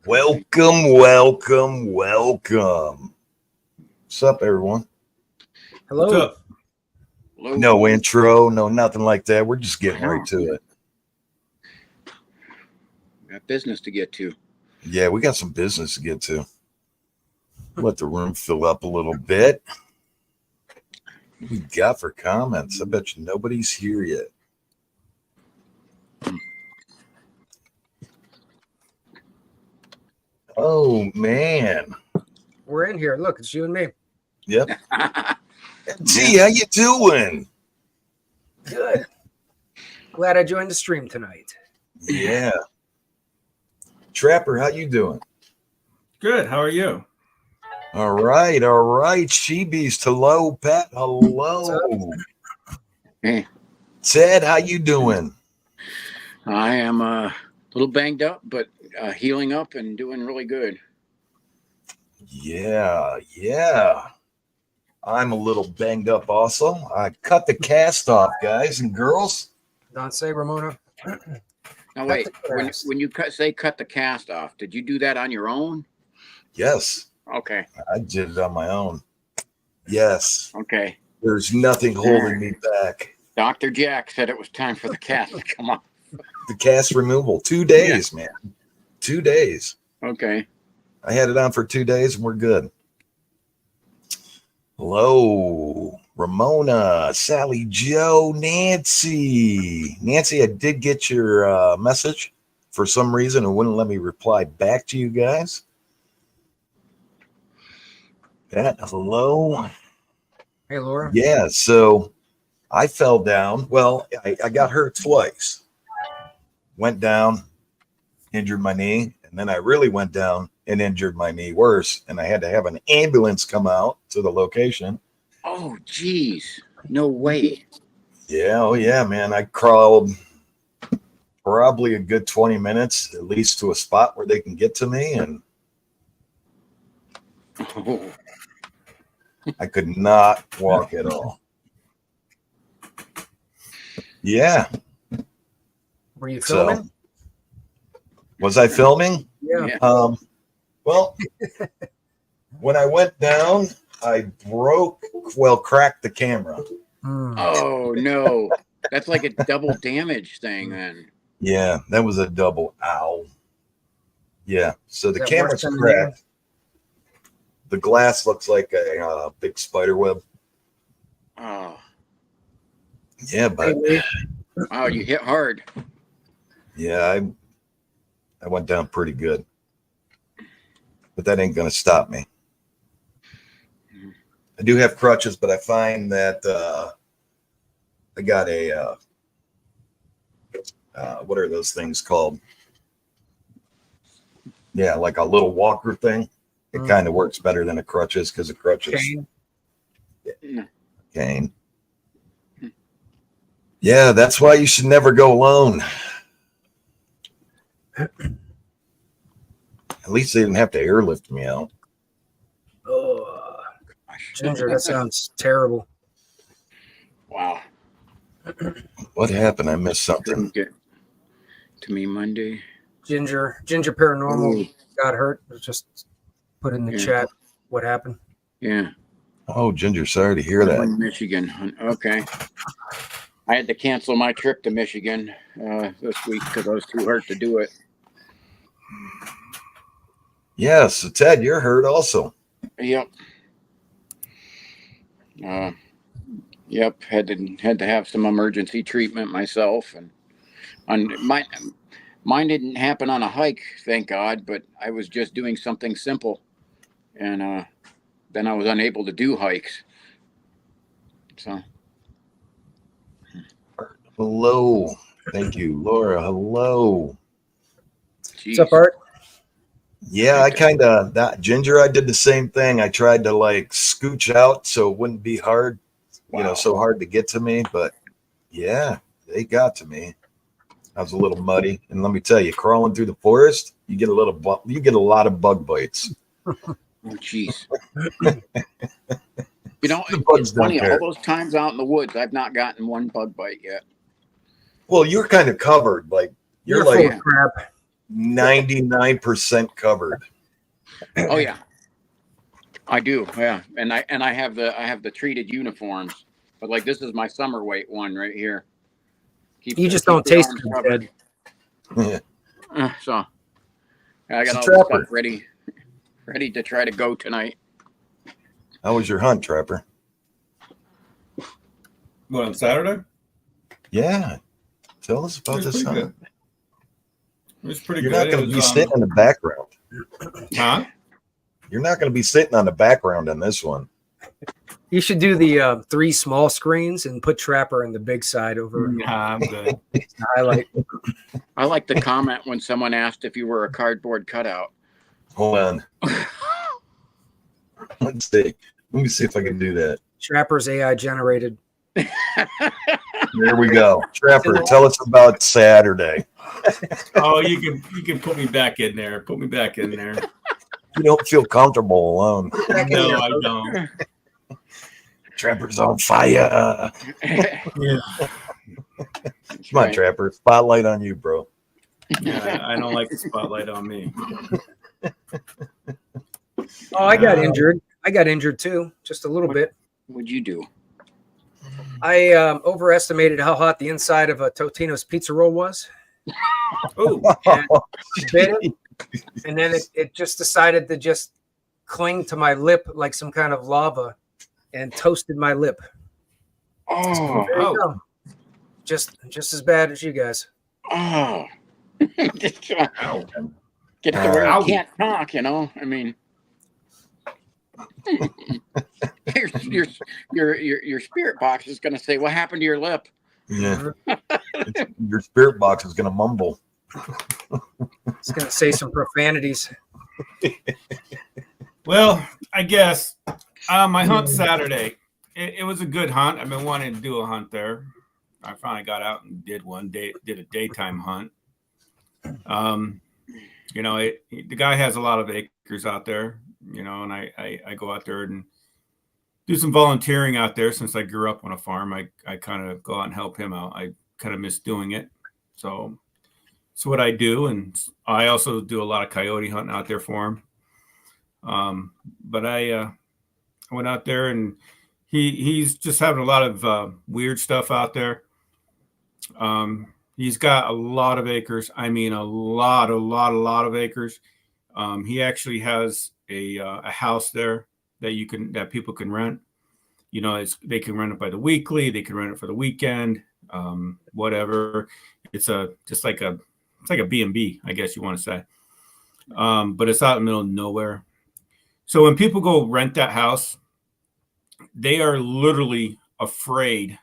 Welcome, welcome, welcome. What's up, everyone? Hello. What's up? Hello. No intro, no nothing like that. We're just getting right to it. Got business to get to. Yeah, we got some business to get to. Let the room fill up a little bit. What we got for comments? I bet you nobody's here yet. Oh, man. We're in here. Look, it's you and me. Yep. Gee, how you doing? Good. Glad I joined the stream tonight. Yeah. Trapper, how you doing? Good. How are you? All right, all right. Sheebies, hello. Pat, hello. Hey, Ted, how you doing? I am a little banged up, but healing up and doing really good. Yeah. I'm a little banged up also. I cut the cast off, guys and girls. Don't say, Ramona. Now wait, the cast. when you cut the cast off, did you do that on your own? Yes, Okay. I did it on my own. Yes. Okay. There's nothing holding me back. Dr. Jack said it was time for the cast to come off. The cast removal. 2 days, man. 2 days. Okay. I had it on for 2 days and we're good. Hello, Ramona, Sally Joe, Nancy. Nancy, I did get your message. For some reason, it wouldn't let me reply back to you guys. Pat, hello. Hey, Laura. Yeah, so I fell down. Well, I got hurt twice. Went down, injured my knee, and then I really went down and injured my knee worse, and I had to have an ambulance come out to the location. Oh, geez. No way. Yeah, oh yeah, man. I crawled probably a good 20 minutes, at least to a spot where they can get to me, and Oh, I could not walk at all. Yeah. Were you So, filming? was I filming? Yeah. Well, when I went down, I cracked the camera. Oh, no. That's like a double damage thing then. Yeah, that was a double ow. Yeah, so Is the that camera's worse than the cracked. The glass looks like a big spider web. Oh, Yeah, but wow, you hit hard. yeah, I went down pretty good. But that ain't gonna stop me. I do have crutches, but I find that I got a what are those things called? Yeah, like a little walker thing. It kind of works better than a crutches because a crutches cane. Yeah, that's why you should never go alone. At least they didn't have to airlift me out. Oh, Ginger, that sounds terrible. Wow. What happened? I missed something. Didn't get to me Monday. Ginger Paranormal got hurt. Just put in the chat what happened. Yeah. Oh, Ginger, sorry to hear that. In Michigan. Okay. I had to cancel my trip to Michigan this week because I was too hurt to do it. Yeah, so Ted, you're hurt also. Yep. Yep. Had to have some emergency treatment myself, and mine didn't happen on a hike, thank God. But I was just doing something simple, and then I was unable to do hikes. So. Hello. Thank you, Laura. Hello. Jeez. What's up, Art? Yeah, Ginger, I did the same thing. I tried to like scooch out so it wouldn't be hard, so hard to get to me. But yeah, they got to me. I was a little muddy. And let me tell you, crawling through the forest, you get a lot of bug bites. Oh, jeez. It's bugs funny. don't care. All those times out in the woods, I've not gotten one bug bite yet. Well, you're kind of covered. Like you're full like of crap. 99% covered. Oh yeah, I do. Yeah, and I have the treated uniforms, but like this is my summer weight one right here. You just don't the taste arms good, covered. Ted. So I got So, all the Trapper, stuff ready to try to go tonight. how was your hunt, Trapper? What, on Saturday? Yeah. Tell us It about was this pretty hunt. good. It was pretty You're good. not going It to be was, sitting in the background. huh? You're not going to be sitting on the background in this one. You should do the 3 small screens and put Trapper in the big side over Nah, I'm good. the highlight. I like the comment when someone asked if you were a cardboard cutout. Hold on. Let's see. Let me see if I can do that. Trapper's AI generated. There we go. Trapper, tell us about Saturday. Oh, you can put me back in there. Put me back in there. You don't feel comfortable alone. No, I don't. Trapper's on fire. Yeah. Come on, Trapper. Spotlight on you, bro. Yeah, I don't like the spotlight on me. Oh, I got injured. I got injured too, just a little bit. What'd you do? I overestimated how hot the inside of a Totino's pizza roll was. Oh, And bit it, and then it just decided to just cling to my lip like some kind of lava and toasted my lip. Oh, There you go. Just as bad as you guys. oh. Get to where you can't talk, you know. I mean, your spirit box is going to say, "What happened to your lip?" Yeah. Your spirit box is going to mumble. It's going to say some profanities. well, I guess my hunt Saturday. It was a good hunt. I've been wanting to do a hunt there. I finally got out and did a daytime hunt. You know, the guy has a lot of acres out there, you know, and I go out there and do some volunteering out there. Since I grew up on a farm, I kind of go out and help him out. I kind of miss doing it. So it's what I do. And I also do a lot of coyote hunting out there for him. But I went out there and he's just having a lot of weird stuff out there. He's got a lot of acres. I mean, a lot of acres. He actually has a house there that people can rent. You know, they can rent it by the weekly. They can rent it for the weekend. Whatever. It's like a B&B, I guess you want to say. But it's out in the middle of nowhere. So when people go rent that house, they are literally afraid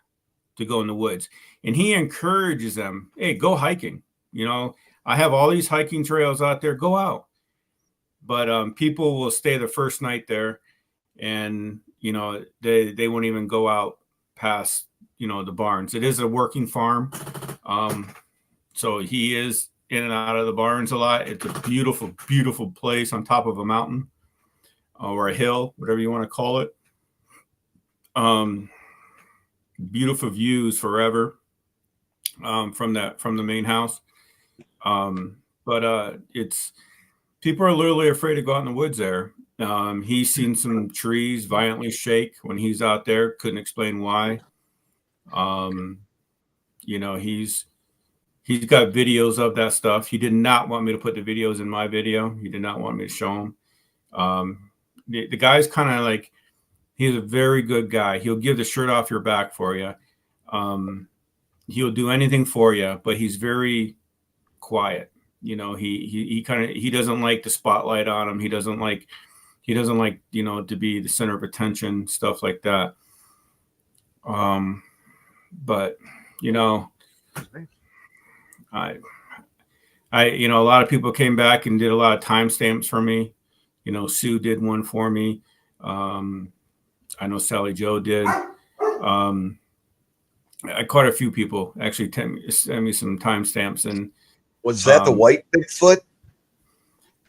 to go in the woods. And he encourages them, hey, go hiking. You know, I have all these hiking trails out there. Go out. But people will stay the first night there, and you know they won't even go out past the barns. It is a working farm, so he is in and out of the barns a lot. It's a beautiful, beautiful place on top of a mountain or a hill, whatever you want to call it. Beautiful views forever from the main house. But it's people are literally afraid to go out in the woods there. He's seen some trees violently shake when he's out there. Couldn't explain why. He's got videos of that stuff. He did not want me to put the videos in my video. He did not want me to show him. The guy's kind of like, he's a very good guy. He'll give the shirt off your back for you. He'll do anything for you, but he's very quiet. You know, he doesn't like the spotlight on him. He doesn't like, to be the center of attention, stuff like that. But, a lot of people came back and did a lot of timestamps for me. Sue did one for me. I know Sally Joe did. I caught a few people actually send me some timestamps. And was that the white Bigfoot?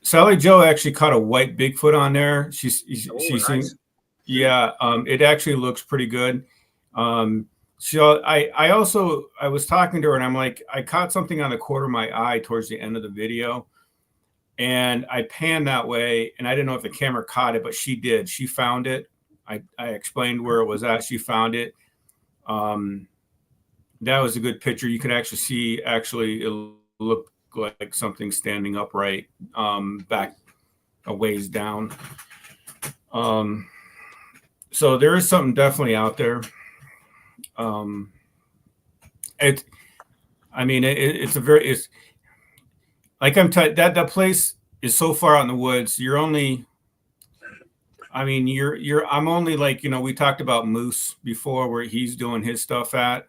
Sally Joe actually caught a white Bigfoot on there. She's nice. Yeah. It actually looks pretty good. So I was talking to her and I'm like, I caught something on the corner of my eye towards the end of the video. And I panned that way and I didn't know if the camera caught it, but she did. She found it. I explained where it was at. She found it. That was a good picture. You could actually see, it looked like something standing upright, back a ways down. So there is something definitely out there. It's like that place is so far out in the woods. I'm only like, we talked about Moose before where he's doing his stuff at,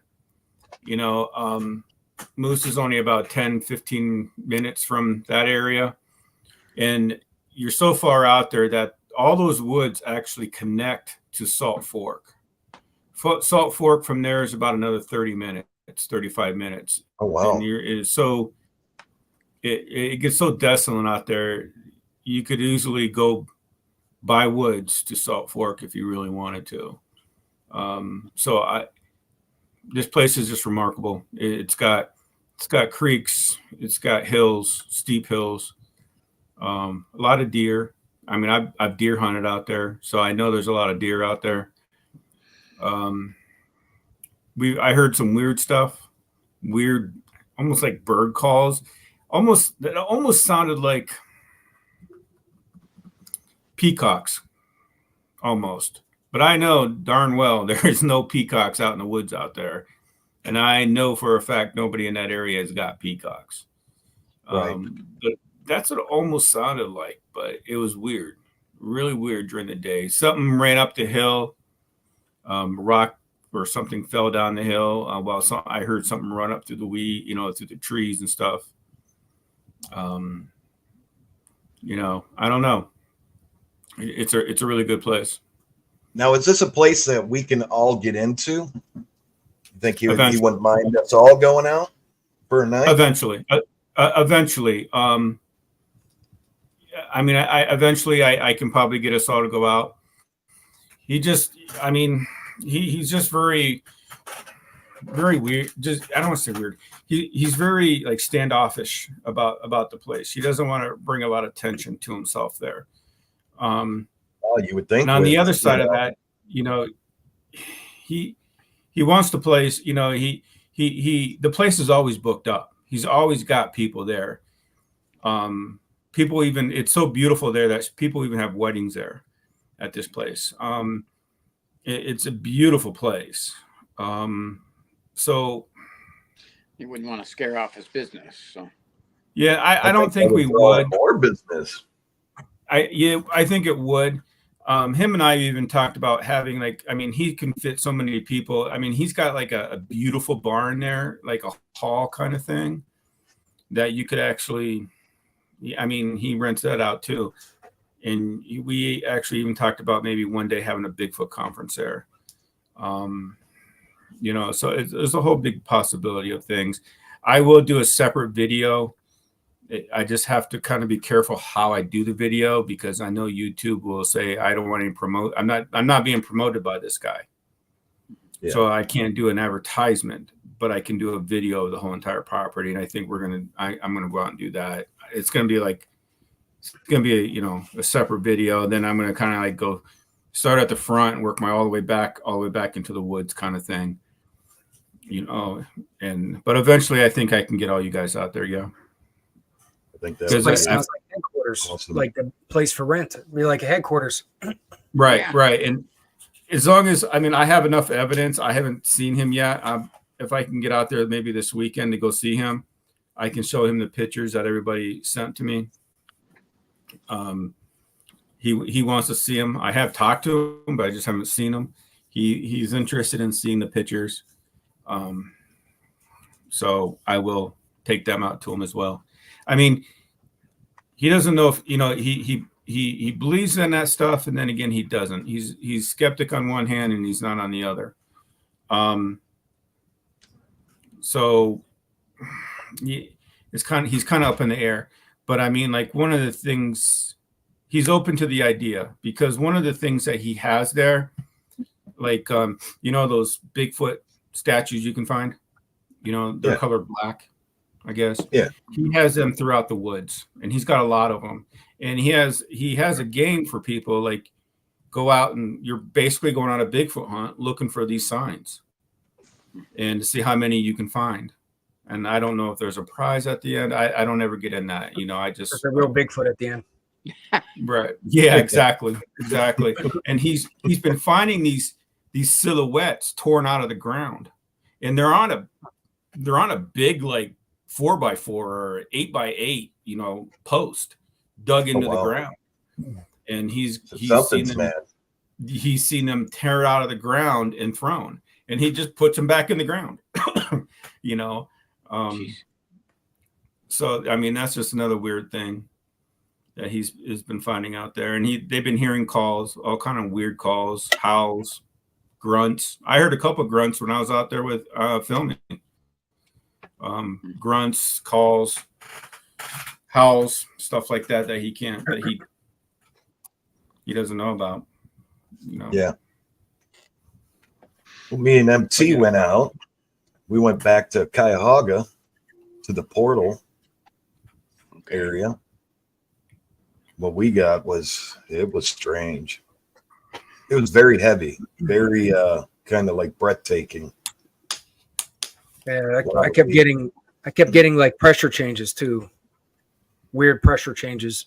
Moose is only about 10-15 minutes from that area. And you're so far out there that all those woods actually connect to Salt Fork. Salt Fork from there is about another 30 minutes, 35 minutes. Oh, wow. And it gets so desolate out there. You could easily go by woods to Salt Fork if you really wanted to. This place is just remarkable. It's got creeks, it's got hills, steep hills, a lot of deer. I mean, I've deer hunted out there, so I know there's a lot of deer out there. I heard some weird stuff, almost like bird calls, that almost sounded like peacocks, almost. But I know darn well there is no peacocks out in the woods out there, and I know for a fact nobody in that area has got peacocks. Right. But that's what it almost sounded like, but it was weird, really weird during the day. Something ran up the hill, rock or something fell down the hill. I heard something run up through the weed, through the trees and stuff. I don't know. It's a really good place. Now, is this a place that we can all get into? You think he wouldn't mind us all going out for a night? Eventually. I can probably get us all to go out. He's just very, very weird. I don't want to say weird. He's very like standoffish about the place. He doesn't want to bring a lot of attention to himself there. You would think. And on the other side of that, he wants the place. The place is always booked up. He's always got people there. It's so beautiful there that people even have weddings there at this place. It's a beautiful place. So you wouldn't want to scare off his business. So yeah, I don't think we would. More business. I think it would. Him and I even talked about having he can fit so many people. I mean, he's got like a beautiful barn there, like a hall kind of thing that you could actually, he rents that out too. And we actually even talked about maybe one day having a Bigfoot conference there. So there's a whole big possibility of things. I will do a separate video. I just have to kind of be careful how I do the video because I know YouTube will say I don't want to promote. I'm not being promoted by this guy. Yeah. So I can't do an advertisement, but I can do a video of the whole entire property. And I think I'm going to go out and do that. It's going to be a separate video. Then I'm going to kind of like go start at the front and work my all the way back into the woods kind of thing, but eventually I think I can get all you guys out there. Yeah. I think that sounds like headquarters, awesome. Like the place for rent. It'd be like a headquarters. Right. Yeah. Right. And as long as, I have enough evidence, I haven't seen him yet. If I can get out there maybe this weekend to go see him, I can show him the pictures that everybody sent to me. He wants to see him. I have talked to him, but I just haven't seen him. He's interested in seeing the pictures. So I will take them out to him as well. He doesn't know if, he believes in that stuff. And then again, he doesn't. He's skeptic on one hand and he's not on the other. So he's kind of up in the air, but one of the things he's open to the idea because one of the things that he has there, those Bigfoot statues you can find. You know, they're colored black, I guess. Yeah. He has them throughout the woods, and he's got a lot of them. And he has a game for people, like go out and you're basically going on a Bigfoot hunt looking for these signs and to see how many you can find. And I don't know if there's a prize at the end. I don't ever get in that. You know, I just There's a real Bigfoot at the end. Right. Yeah, exactly. Exactly. And he's been finding these silhouettes torn out of the ground. And they're on a big like 4x4 or 8x8, you know, post dug into the ground. And he's seen them tear out of the ground and thrown. And he just puts them back in the ground. You know. So I mean that's just another weird thing that he's been finding out there. And they've been hearing calls, all kind of weird calls, howls, grunts. I heard a couple of grunts when I was out there with filming. Grunts, calls, howls, stuff like that he doesn't know about. You know. Yeah. Well, me and MT went out. We went back to Cuyahoga to the portal area. What we got was strange. It was very heavy, very kind of like breathtaking. Yeah, I kept getting like pressure changes too. Weird pressure changes,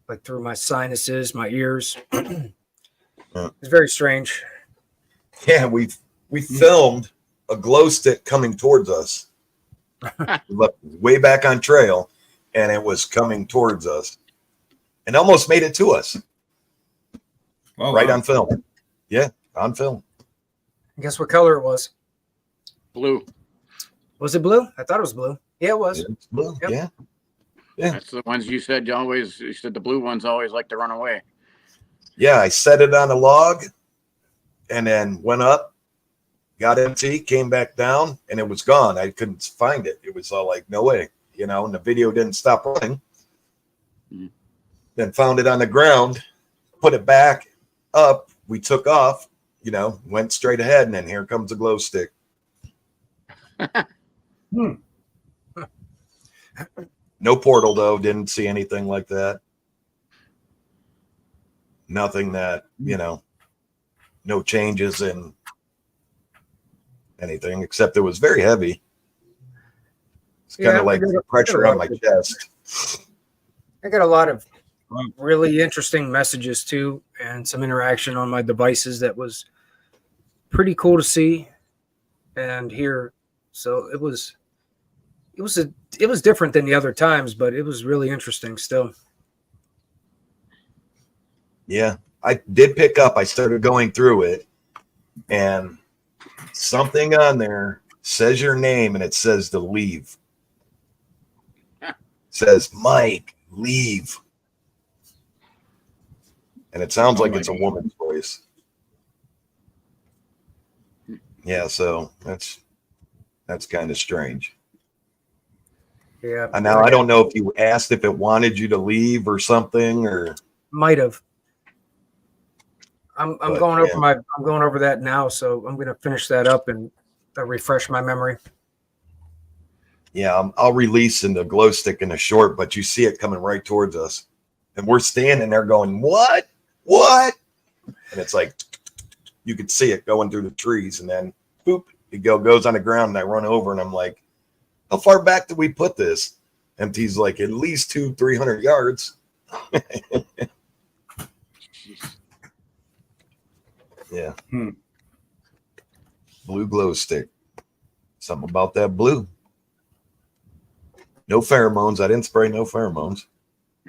like through my sinuses, my ears. It's very strange. Yeah, we filmed a glow stick coming towards us. Way back on trail, and it was coming towards us. And almost made it to us. Oh, right wow. on film. Yeah, on film. Guess what color it was? Blue. Was it blue? I thought it was blue. Yeah, it was. It's blue. Yep. Yeah. Yeah. That's the ones you said always. You said the blue ones always like to run away. Yeah, I set it on a log and then went up, got empty, came back down, and it was gone. I couldn't find it. It was all like, no way, you know, and the video didn't stop running. Mm. Then found it on the ground, put it back up. We took off, you know, went straight ahead, and then here comes a glow stick. No portal, though. Didn't see anything like that. Nothing that, you know, no changes in anything, except it was very heavy. It's kind of like pressure on my chest. I got a lot of really interesting messages too, and some interaction on my devices that was pretty cool to see and hear. So it was different than the other times, but it was really interesting still. Yeah, I did pick up. I started going through it, and something on there says your name, and it says to leave. It says, Mike, leave. And it sounds like it's a woman's voice. Yeah, so that's kind of strange. Yeah. And now I don't know if you asked if it wanted you to leave or something, or might have. I'm going over that now, so I'm going to finish that up and refresh my memory. Yeah, I'll release in the glow stick in a short, but you see it coming right towards us, and we're standing there going, "What? What?" And it's like you could see it going through the trees, and then boop, it goes on the ground, and I run over, and I'm like, "How far back did we put this?" MT's like, "At least 200-300 yards." Yeah. Blue glow stick. Something about that blue. No pheromones. I didn't spray no pheromones.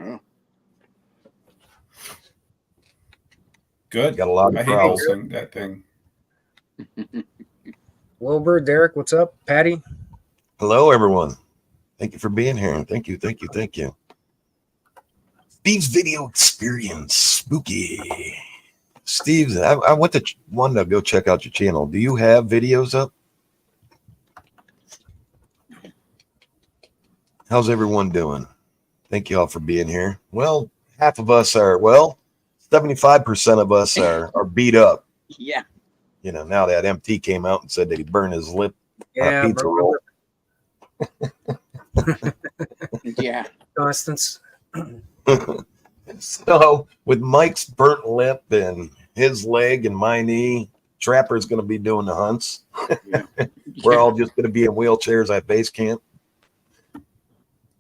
Oh. Good. Got a lot of prowls. That thing. Wilbur, Derek, what's up? Patty? Hello, everyone. Thank you for being here. Thank you. Thank you. Thank you. Steve's video experience. Spooky. Steve, I wanted to go check out your channel. Do you have videos up? How's everyone doing? Thank you all for being here. Well, half of us are, 75% of us are beat up. Yeah. now that MT came out and said that he burned his lip on a Yeah, pizza bro. roll. Yeah. Constance. So with Mike's burnt lip and his leg and my knee, Trapper's going to be doing the hunts. Yeah. We're all just going to be in wheelchairs at base camp.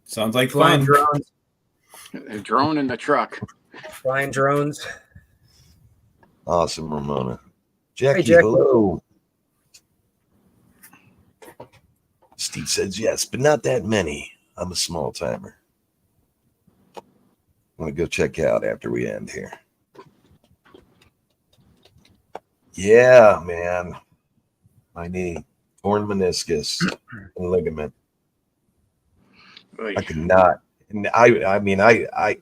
Sounds like Flying fun. drones. A drone in the truck. Flying drones. Awesome, Ramona. Jackie, Jackie. hello. Steve says yes, but not that many. I'm a small timer. I'm going to go check out after we end here. Yeah, man. My knee, torn meniscus and ligament. I could not. And I mean, I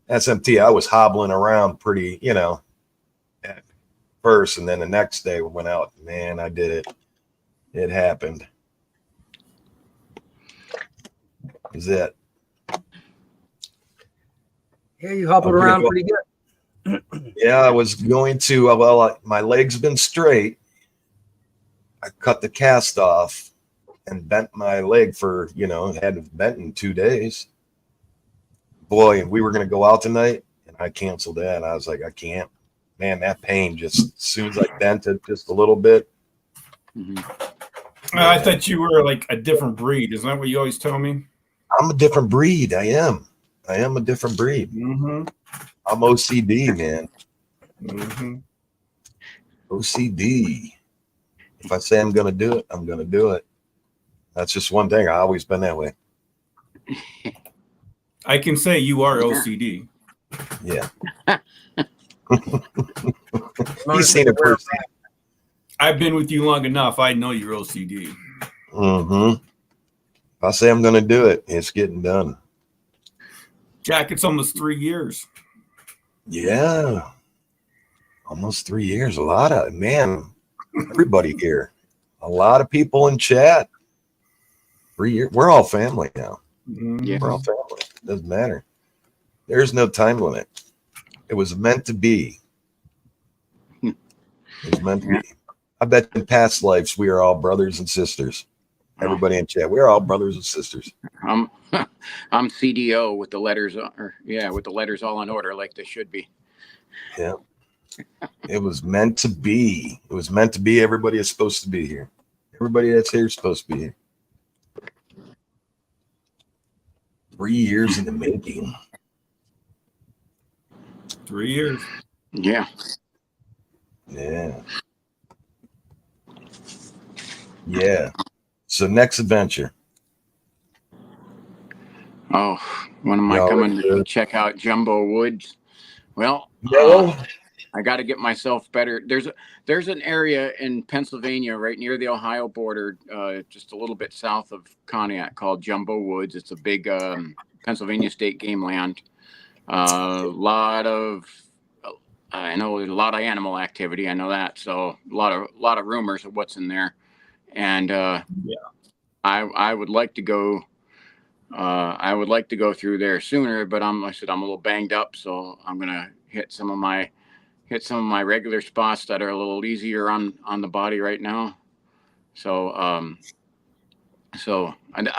SMT, I was hobbling around pretty, at first. And then the next day we went out. Man, I did it. It happened. Is it? Yeah, you hobbled around pretty good. Yeah, I was going to, my leg's been straight. I cut the cast off and bent my leg for, it hadn't bent in 2 days. Boy, we were going to go out tonight and I canceled that. I was like, I can't. Man, that pain just, as soon as I bent it just a little bit. Mm-hmm. I thought you were like a different breed. Isn't that what you always tell me? I'm a different breed. I am a different breed. Mm-hmm. I'm OCD, man. Mm-hmm. OCD. If I say I'm going to do it, I'm going to do it. That's just one thing. I've always been that way. I can say you are OCD. Yeah. He's seen it first. I've been with you long enough. I know you're OCD. Mm-hmm. If I say I'm going to do it, it's getting done. Jack, it's almost 3 years. Yeah. Almost 3 years. A lot of, man, everybody here. A lot of people in chat. 3 years. We're all family now. Mm-hmm. We're all family. Doesn't matter. There's no time limit. It was meant to be. It was meant to be. I bet in past lives we are all brothers and sisters. Everybody in chat, we're all brothers and sisters. I'm CDO with the letters, with the letters all in order like they should be. Yeah. It was meant to be. It was meant to be. Everybody is supposed to be here. Everybody that's here is supposed to be here. 3 years in the making. 3 years. Yeah. Yeah. Yeah. So next adventure. Oh, when am I Y'all coming ready to check out Jumbo Woods? Well, No. I got to get myself better. There's an area in Pennsylvania right near the Ohio border, just a little bit south of Pontiac, called Jumbo Woods. It's a big Pennsylvania state game land. I know there's a lot of animal activity. I know that. So a lot of rumors of what's in there. And I would like to go. I would like to go through there sooner, but like I said, I'm a little banged up, so I'm gonna hit some of my regular spots that are a little easier on the body right now. So I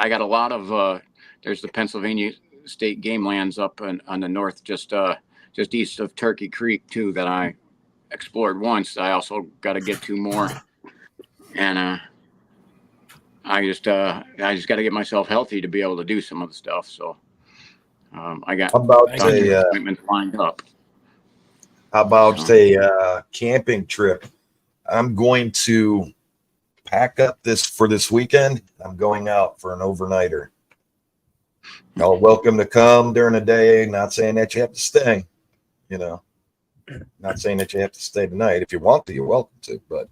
got a lot of there's the Pennsylvania state game lands up on the north, just east of Turkey Creek too, that I explored once. I also got to get to more, and I just got to get myself healthy to be able to do some of the stuff. So I got appointments lined up. How about a camping trip? I'm going to pack up for this weekend. I'm going out for an overnighter. Y'all welcome to come during the day. Not saying that you have to stay, Not saying that you have to stay tonight. If you want to, you're welcome to. But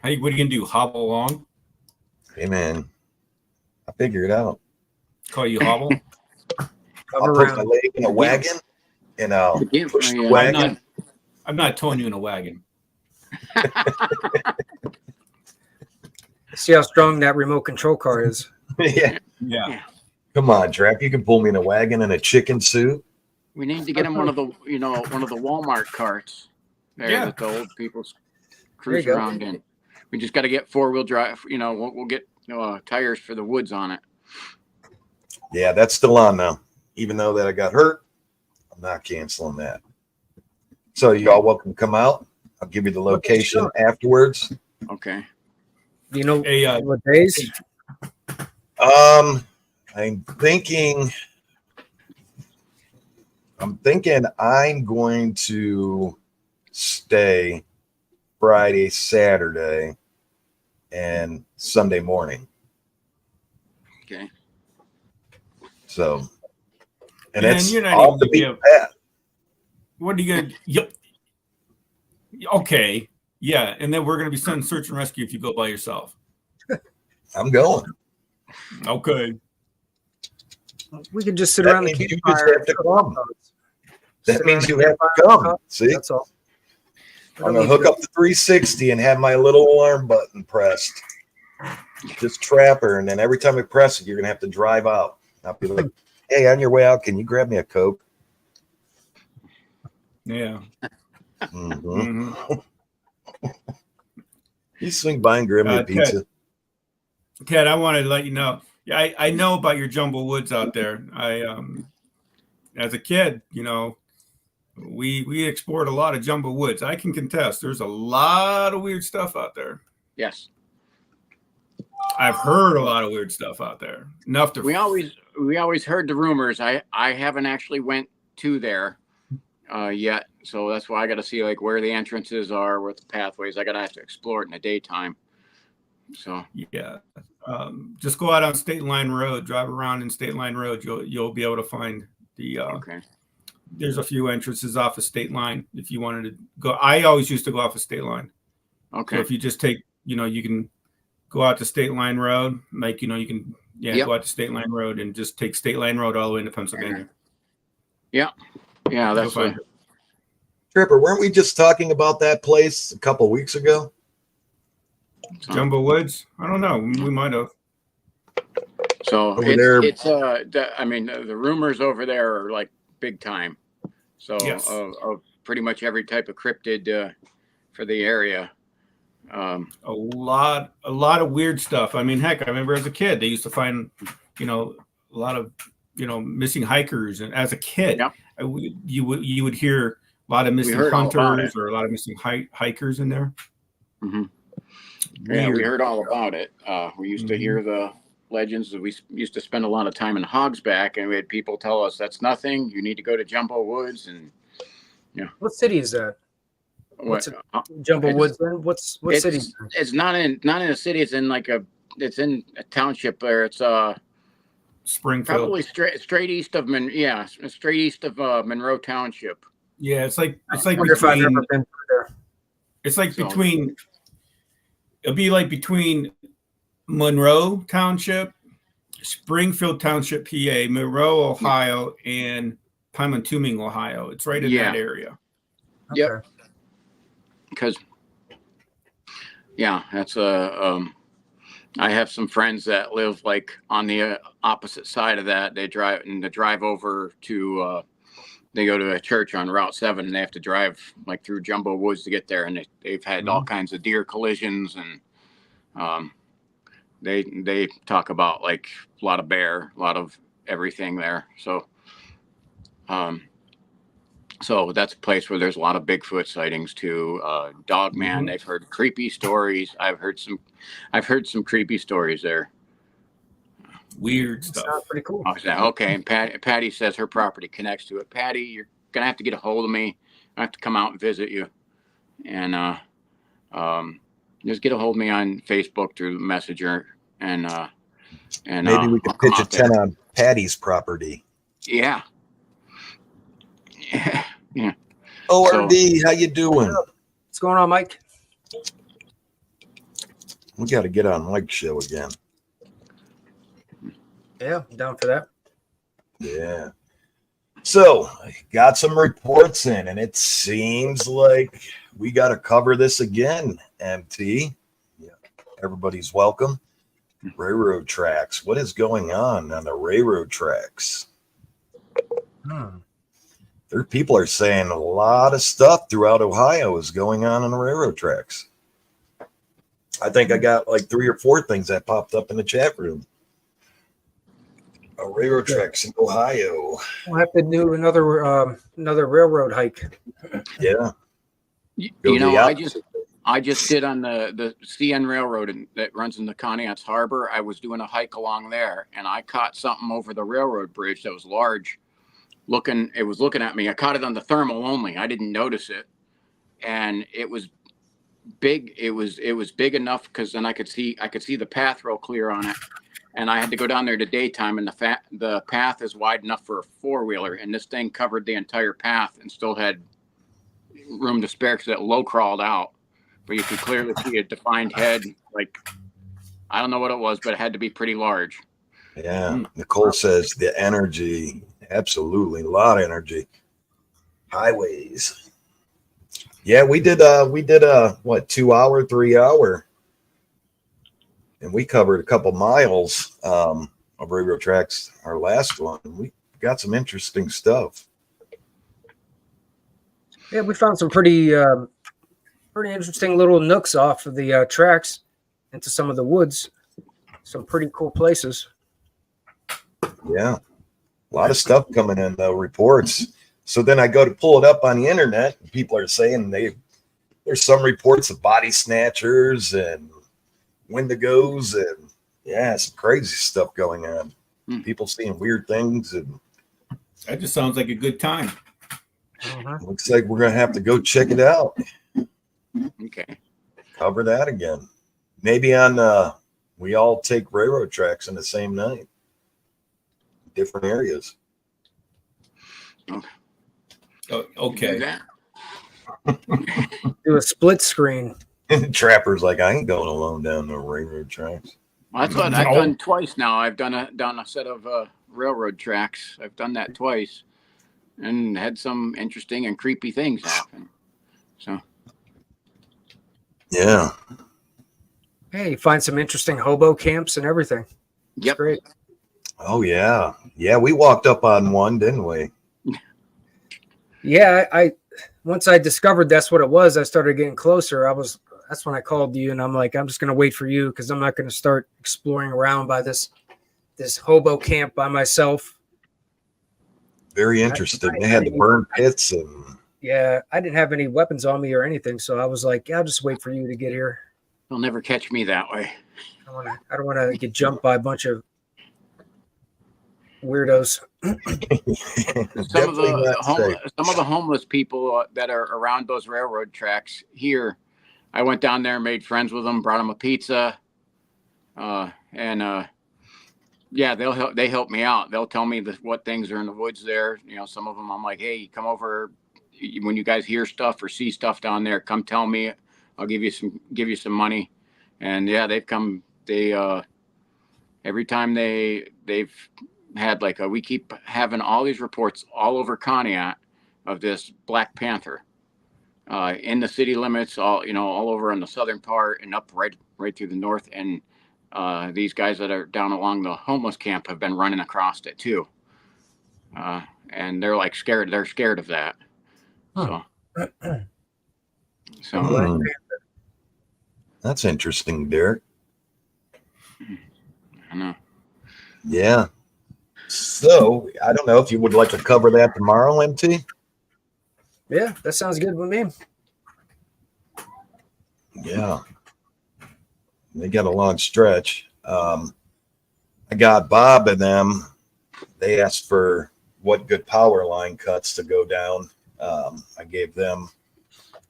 what are you gonna do? Hobble along? Hey, man, I figure it out. Call you hobble? I'll put my leg in a wagon and I'll push the wagon. I'm not towing you in a wagon. See how strong that remote control car is. Yeah. Come on, Trap. You can pull me in a wagon in a chicken suit. We need to get him one of the Walmart carts. There that the old people cruise around in. We just got to get 4-wheel drive. You know, we'll get tires for the woods on it. Yeah, that's still on now. Even though that I got hurt, I'm not canceling that. So you all welcome to come out. I'll give you the location afterwards. Okay. Do you know Hey, what days? I'm thinking I'm going to stay Friday, Saturday, and Sunday morning. Okay. So, and Man, it's you're not off the even beat gonna path. What are you gonna? Yep. Okay. Yeah, and then we're gonna be sending search and rescue if you go by yourself. I'm going. Okay. We could just sit That around the means you just campfire. have to come. That Sit means around you the have to campfire, come. See, That's all. I'm gonna hook up the 360 and have my little alarm button pressed. Just trap her, and then every time I press it, you're gonna have to drive out. I'll be like, "Hey, on your way out, can you grab me a Coke?" Yeah. Mm-hmm. Mm-hmm. You swing by and grab me a pizza. Ted, I wanted to let you know. Yeah, I know about your jumbo woods out there. As a kid, you know, we explored a lot of jumbo woods. I can contest. There's a lot of weird stuff out there. Yes. I've heard a lot of weird stuff out there. Enough to We always heard the rumors. I haven't actually went to there yet, so that's why I got to see like where the entrances are, where the pathways. I gotta have to explore it in the daytime. So yeah, just go out on State Line Road, drive around in State Line Road. You'll be able to find the. Okay. There's a few entrances off of State Line if you wanted to go. I always used to go off of State Line. Okay. So if you just take, you can go out to State Line Road, like you can go out to State Line Road and just take State Line Road all the way into Pennsylvania. Yeah. Yeah, that's fine. Tripper, weren't we just talking about that place a couple weeks ago? Jumbo Woods? I don't know. We might have. So over it's I mean the rumors over there are like big time. So Yes. of pretty much every type of cryptid for the area. A lot of weird stuff. I mean, heck, I remember as a kid they used to find, a lot of missing hikers, and as a kid, you would hear a lot of missing hunters or a lot of missing hikers in there. Mm-hmm. Yeah, we heard all about it. We used to hear the legends. We used to spend a lot of time in Hogsback, and we had people tell us that's nothing. You need to go to Jumbo Woods, and What city is that? What's Jumbo Woods? What city? It's not in a city. It's in it's in a township there. It's Springfield, probably straight east of Monroe Township. Yeah, it's like between. It'll be like between Monroe Township, Springfield Township, PA, Monroe, Ohio, and Pymantooming, Ohio. It's right in that area. Yep. Because, that's I have some friends that live like on the opposite side of that. They drive over to. They go to a church on Route 7, and they have to drive like through Jumbo Woods to get there. And they've had all kinds of deer collisions, and they talk about like a lot of bear, a lot of everything there. So, so that's a place where there's a lot of Bigfoot sightings too. Dogman, they've heard creepy stories. I've heard some creepy stories there. Weird stuff. Sounds pretty cool. Okay, and Patty says her property connects to it. Patty, you're gonna have to get a hold of me. I have to come out and visit you, and just get a hold of me on Facebook through Messenger, and maybe we could pitch a tent on Patty's property. Yeah. Yeah. ORD, how you doing? What's going on, Mike? We got to get on Mike's show again. Yeah, down for that. Yeah. So I got some reports in, and it seems like we got to cover this again, MT. Yeah. Everybody's welcome. Railroad tracks. What is going on the railroad tracks? There, people are saying a lot of stuff throughout Ohio is going on the railroad tracks. I think I got like 3 or 4 things that popped up in the chat room. Railroad tracks in Ohio. We'll have to do another railroad hike. Yeah. You know, I just did on the CN Railroad that runs in the Conneaut's Harbor. I was doing a hike along there, and I caught something over the railroad bridge that was large. It was looking at me. I caught it on the thermal only. I didn't notice it, and it was big. It was big enough because then I could see the path real clear on it. And I had to go down there to daytime, and the path is wide enough for a 4-wheeler, and this thing covered the entire path and still had room to spare because it low crawled out. But you could clearly see a defined head. Like, I don't know what it was, but it had to be pretty large. Yeah. Nicole says the energy, absolutely, a lot of energy. Highways. Yeah, we did what, 2 hour, 3 hour. And we covered a couple miles of railroad tracks. Our last one, we got some interesting stuff. Yeah, we found some pretty interesting little nooks off of the tracks into some of the woods. Some pretty cool places. Yeah, a lot of stuff coming in, though, reports. So then I go to pull it up on the internet, and people are saying there's some reports of body snatchers and Wendigos, and yeah, some crazy stuff going on. People seeing weird things, and that just sounds like a good time. Looks like we're gonna have to go check it out. Okay, cover that again. Maybe on we all take railroad tracks in the same night, different areas. Okay. Do a split screen. Trapper's like, I ain't going alone down the railroad tracks. Well, that's what I've done twice now. I've done a set of railroad tracks. I've done that twice, and had some interesting and creepy things happen. So, yeah. Hey, you find some interesting hobo camps and everything. It's yep. Great. Oh yeah, yeah. We walked up on one, didn't we? Yeah, I once I discovered that's what it was, I started getting closer. That's when I called you, and I'm like, I'm just gonna wait for you because I'm not gonna start exploring around by this hobo camp by myself. Very interesting. They had the burn pits, and yeah, I didn't have any weapons on me or anything, so I was like, yeah, I'll just wait for you to get here. They'll never catch me that way. I don't want to get jumped by a bunch of weirdos. Some of the homeless people that are around those railroad tracks here, I went down there, made friends with them, brought them a pizza, and yeah, they help me out. They'll tell me what things are in the woods there. You know, some of them I'm like, hey, come over when you guys hear stuff or see stuff down there. Come tell me. I'll give you some money. And yeah, they've come. Every time they've had we keep having all these reports all over Conneaut of this Black Panther in the city limits, all over in the southern part and up right through the north. And these guys that are down along the homeless camp have been running across it too. And they're like scared. They're scared of that. Huh. So that's interesting, Derek. I know. Yeah. So I don't know if you would like to cover that tomorrow, MT. Yeah, that sounds good with me. Yeah. They got a long stretch. I got Bob and them. They asked for what good power line cuts to go down. I gave them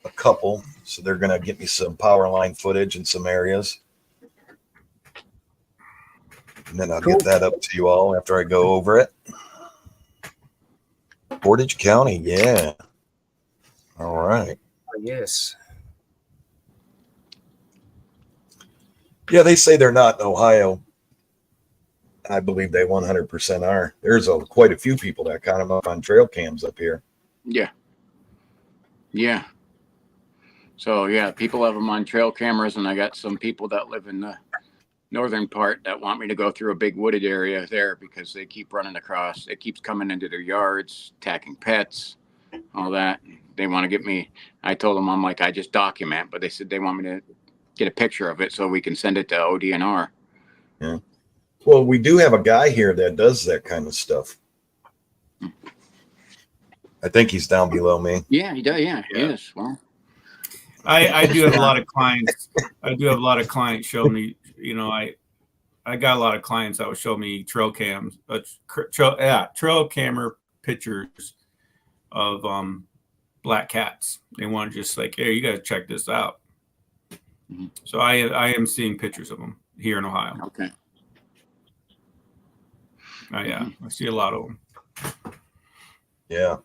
a couple, so they're going to get me some power line footage in some areas. And then I'll get that up to you all after I go over it. Portage County, yeah. All right. Yes. Yeah, they say they're not in Ohio. I believe they 100% are. There's quite a few people that count them up on trail cams up here. Yeah. Yeah. So, yeah, people have them on trail cameras, and I got some people that live in the northern part that want me to go through a big wooded area there because they keep running across. It keeps coming into their yards, attacking pets, all that. They want to get me. I told them, I'm like, I just document, but they said they want me to get a picture of it so we can send it to ODNR. Yeah. Well, we do have a guy here that does that kind of stuff. I think he's down below me. Yeah, he does. Yeah, he is. Well, I do have a lot of clients. I do have a lot of clients show me, you know, I got a lot of clients that would show me trail cams, trail camera pictures of black cats. They want to just like, hey, you got to check this out. Mm-hmm. So I am seeing pictures of them here in Ohio. Okay. Yeah, I see a lot of them. Yeah.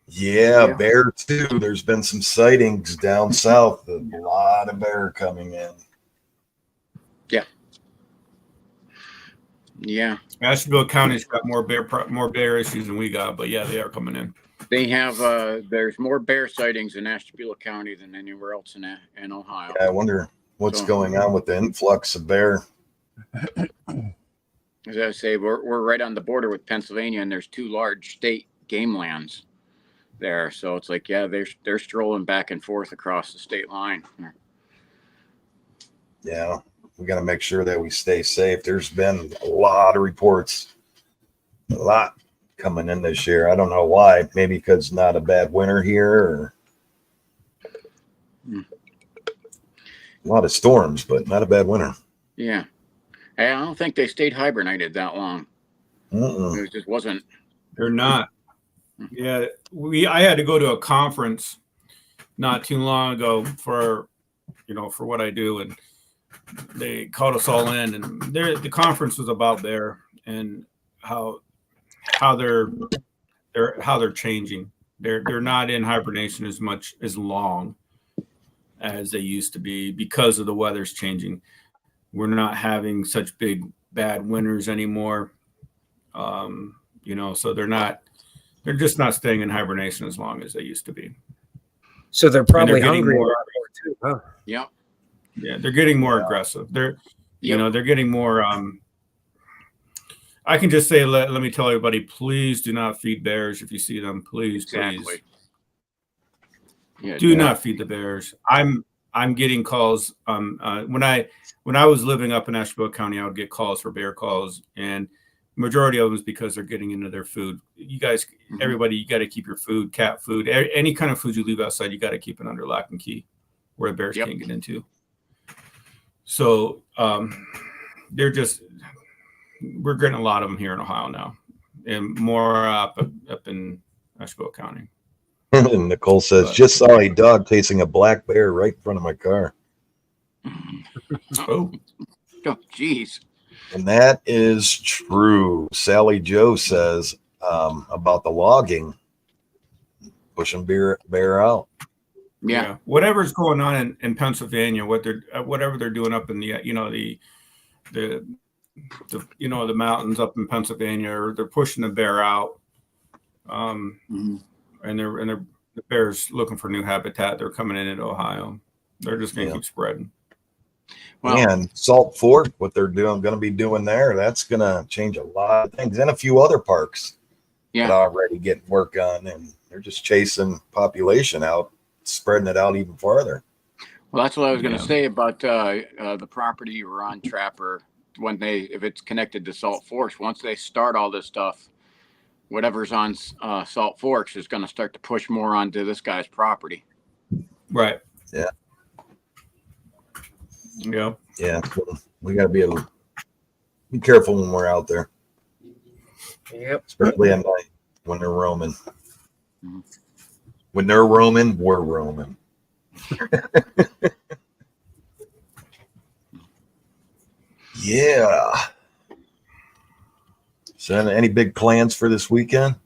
Yeah, bear too. There's been some sightings down south. A lot of bear coming in. Yeah. Yeah. Asheville County's got more bear issues than we got, but yeah, they are coming in. They have there's more bear sightings in Ashtabula County than anywhere else in Ohio. Yeah, I wonder what's going on with the influx of bear. As I say, we're right on the border with Pennsylvania, and there's 2 large state game lands there. So it's like, yeah, they're strolling back and forth across the state line. Yeah, we got to make sure that we stay safe. There's been a lot of reports, a lot coming in this year. I don't know why. Maybe because it's not a bad winter here, or a lot of storms, but not a bad winter. Yeah. I don't think they stayed hibernated that long. It just wasn't. They're not. Yeah, I had to go to a conference not too long ago for what I do, and they called us all in, and the conference was about bear and how they're changing. They're not in hibernation as long as they used to be because of the weather's changing. We're not having such big bad winters anymore. So they're just not staying in hibernation as long as they used to be. So they're probably hungry more too, huh? Yep. Yeah, they're getting more aggressive. They're getting more. I can just say, let me tell everybody, please do not feed bears if you see them. Please, please. Yeah, do not feed the bears. I'm getting calls. When I was living up in Asheville County, I would get calls for bear calls, and majority of them is because they're getting into their food. You guys, everybody, you got to keep your food, cat food, any kind of food you leave outside, you got to keep it under lock and key, where the bears can't get into. So we're getting a lot of them here in Ohio now, and more up in Asheville County. And Nicole says, just saw a dog chasing a black bear right in front of my car. Oh, geez. And that is true. Sally Joe says about the logging, pushing bear out. Yeah. Whatever's going on in Pennsylvania, whatever they're doing up in the mountains up in Pennsylvania, or they're pushing the bear out. And the bears looking for new habitat. They're coming into Ohio. They're just going to keep spreading. Well, and Salt Fork, what they're going to be doing there, that's going to change a lot of things, and a few other parks that are already getting work on, and they're just chasing population out, spreading it out even farther. Well, that's what I was going to say about the property we're on, Trapper. If it's connected to Salt Forks, once they start all this stuff, whatever's on Salt Forks is going to start to push more onto this guy's property. Right. Yeah. Yeah. Yeah. We got to be careful when we're out there. Yep. Especially at night when they're roaming. When they're roaming, we're roaming. Yeah. So any big plans for this weekend,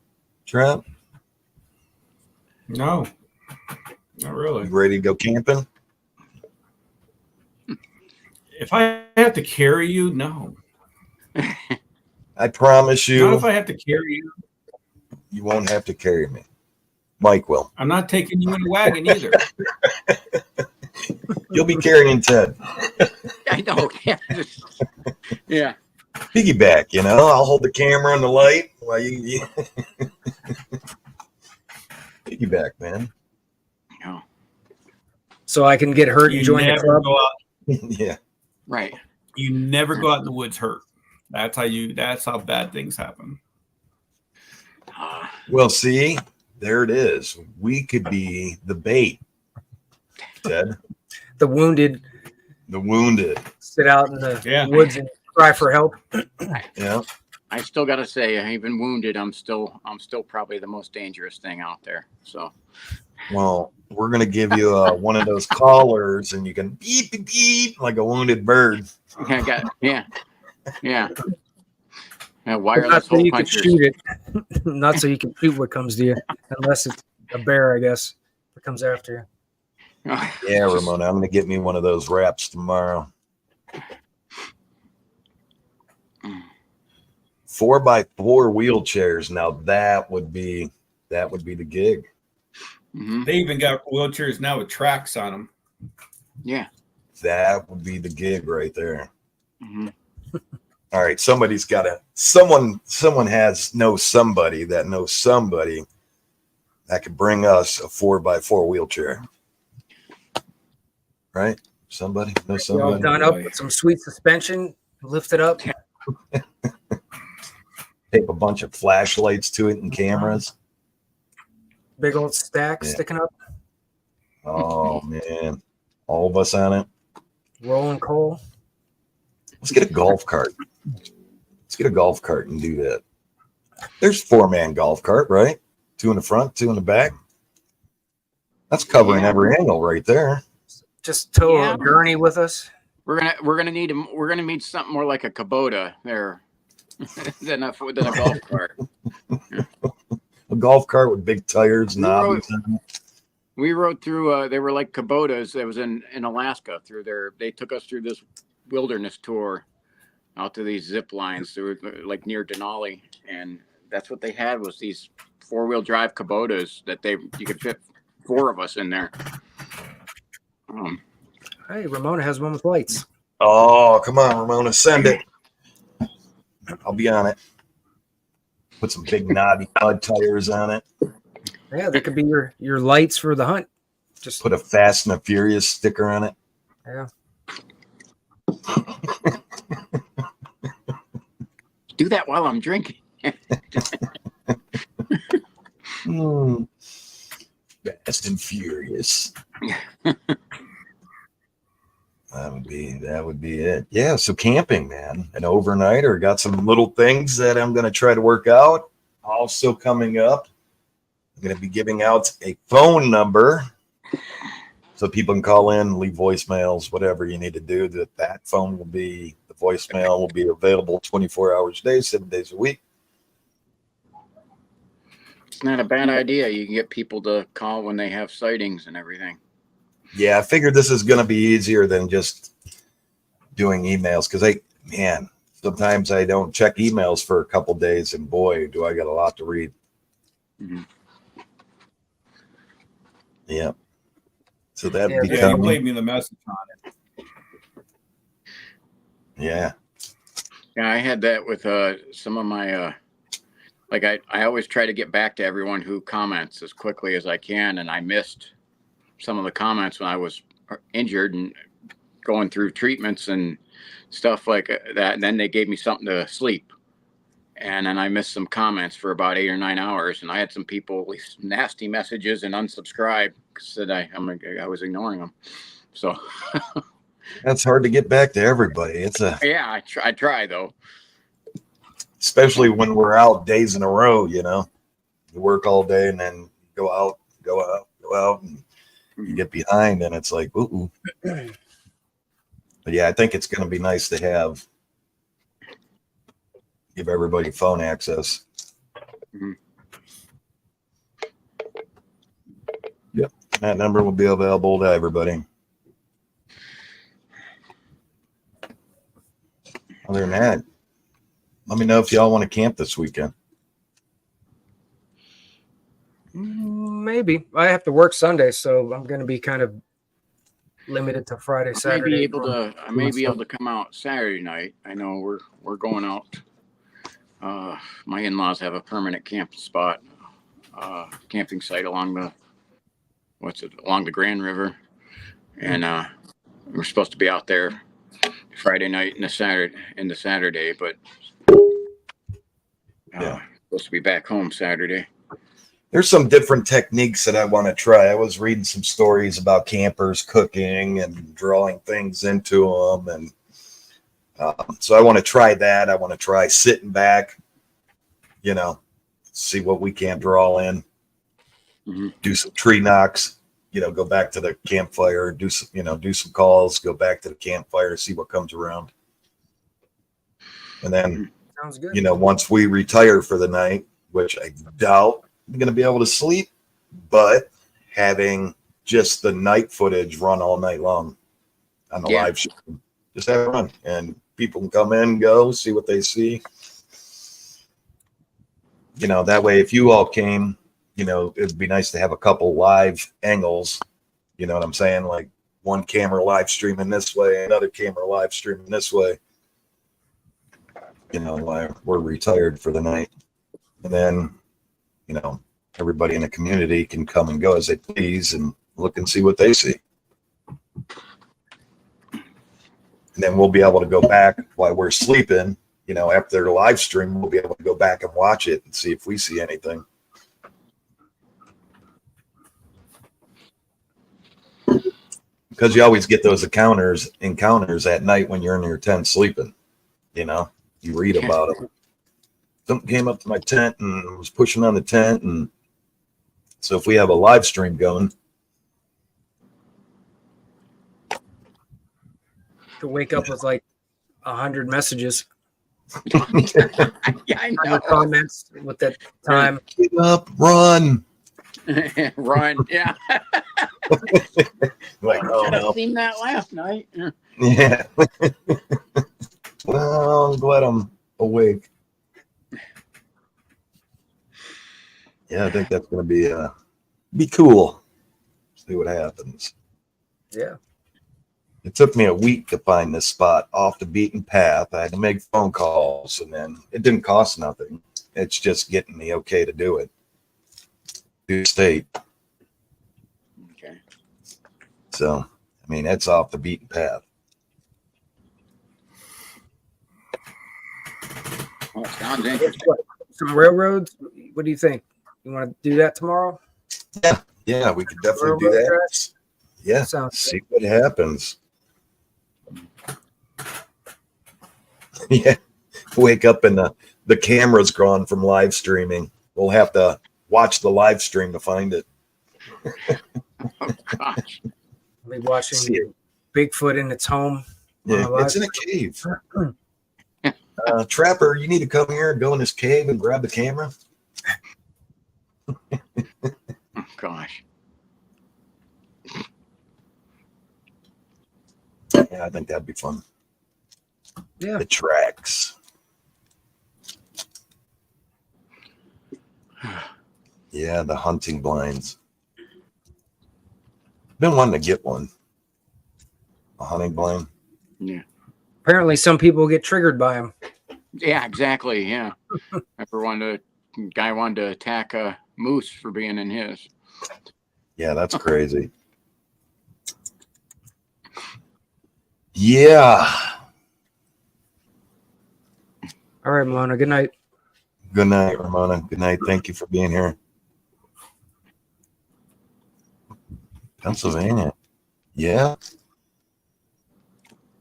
Trent? No, not really. You ready to go camping? If I have to carry you, no. I promise you. Not if I have to carry you. You won't have to carry me. Mike will. I'm not taking you in a wagon either. You'll be carrying Ted. I know. Yeah. Piggyback, I'll hold the camera and the light while you piggyback, man. Yeah. so I can get hurt and join the never club. go out. Yeah. Right. You never go out in the woods hurt. That's how bad things happen. Well, see, there it is. We could be the bait, Ted. The wounded The wounded. sit out in the woods and cry for help. Yeah. I still got to say, even wounded, I'm still probably the most dangerous thing out there. So, Well, we're gonna give you one of those collars, and you can beep beep beep like a wounded bird. yeah. Not Wireless so hole you can punchers. shoot it. Not so you can shoot what comes to you, unless it's a bear, I guess, that comes after you. Yeah, Ramona, I'm gonna get me one of those wraps tomorrow. 4x4 wheelchairs. Now that would be the gig. Mm-hmm. They even got wheelchairs now with tracks on them. Yeah. That would be the gig right there. Mm-hmm. All right, somebody's got to. Someone knows somebody that knows somebody that could bring us a 4x4 wheelchair. Right? Somebody knows All somebody. done up with some sweet suspension, lift it up. Tape a bunch of flashlights to it and cameras. Big old stack sticking up. Oh man, all of us on it. Rolling coal. Let's get a golf cart. Let's get a golf cart and do that. There's 4-man golf cart, right? 2 in the front, 2 in the back. That's covering every angle right there. Just tow a gurney with us. We're gonna need something more like a Kubota there than a golf cart. A golf cart with big tires, knobs. We rode through. They were like Kubotas. That was in Alaska. They took us through this wilderness tour out to these zip lines. They were like near Denali, and that's what they had was these 4-wheel drive Kubotas that you could fit 4 of us in there. Hey, Ramona has one with lights. Oh, come on, Ramona, send it. I'll be on it. Put some big knobby mud tires on it. Yeah, that could be your lights for the hunt. Just put a Fast and the Furious sticker on it. Yeah. Do that while I'm drinking. Fast and Furious. That would be it. Yeah, so camping, man. An overnighter. Got some little things that I'm going to try to work out. Also coming up, I'm going to be giving out a phone number so people can call in, leave voicemails, whatever you need to do. That phone will be, the voicemail will be available 24 hours a day, 7 days a week. It's not a bad idea. You can get people to call when they have sightings and everything. Yeah, I figured this is going to be easier than just doing emails because sometimes I don't check emails for a couple days, and boy, do I got a lot to read. Mm-hmm. Yeah. So that you played me the message on it. Yeah. Yeah, I had that with some of my I always try to get back to everyone who comments as quickly as I can, and I missed some of the comments when I was injured and going through treatments and stuff like that. And then they gave me something to sleep. And then I missed some comments for about 8 or 9 hours. And I had some people leave nasty messages and unsubscribe because I was ignoring them. So that's hard to get back to everybody. I try though. Especially when we're out days in a row, you work all day and then go out, and you get behind and it's like, ooh. But yeah, I think it's going to be nice to give everybody phone access. Mm-hmm. Yep. That number will be available to everybody. Other than that, let me know if y'all want to camp this weekend. Maybe. I have to work Sunday, so I'm going to be kind of limited to Friday, Saturday. I may be able to come out Saturday night. I know we're going out. My in-laws have a permanent camping site along the Grand River. and we're supposed to be out there Friday night and the Saturday, but supposed to be back home Saturday. There's some different techniques that I want to try. I was reading some stories about campers cooking and drawing things into them, and so I want to try that. I want to try sitting back, see what we can draw in. Do some tree knocks, go back to the campfire, do some calls, go back to the campfire, see what comes around. And then, sounds good. Once we retire for the night, which I doubt I'm going to be able to sleep, but having just the night footage run all night long on the live show, just have it run, and people can come in, go, see what they see. That way, if you all came, it'd be nice to have a couple live angles. You know what I'm saying? Like one camera live streaming this way, another camera live streaming this way. While we're retired for the night. And then, everybody in the community can come and go as they please and look and see what they see. And then we'll be able to go back while we're sleeping, after the live stream, we'll be able to go back and watch it and see if we see anything. Because you always get those encounters at night when you're in your tent sleeping. You read about them. Something came up to my tent and was pushing on the tent, and so if we have a live stream going, to wake up with like 100 messages. Yeah, I know. Comments with that time. Get up, run. Run, yeah. Like, oh Should have no. seen that last night. Yeah. Well, I'm glad I'm awake. Yeah, I think that's going to be cool. See what happens. Yeah. It took me a week to find this spot off the beaten path. I had to make phone calls, and then it didn't cost nothing. It's just getting me okay to do it. Do state. Okay. So, it's off the beaten path. Well, it sounds interesting. Some railroads. What do you think? You want to do that tomorrow? Yeah, we could definitely do that. Tracks? Yeah, Sounds see what happens. Yeah, wake up and the camera's gone from live streaming. We'll have to watch the live stream to find it. Oh, gosh. I'll be watching See it. Bigfoot in its home. Yeah, it's in a cave. Trapper, you need to come here and go in this cave and grab the camera. Oh, gosh. Yeah, I think that'd be fun. Yeah. The tracks. Yeah, the hunting blinds. Been wanting to get one. A hunting blind. Yeah. Apparently, some people get triggered by them. Yeah, exactly. Yeah. Guy wanted to attack a moose for being in his. Yeah, that's crazy. Yeah. All right, Malona. Good night. Good night, Ramona. Good night. Thank you for being here. Pennsylvania. Yeah.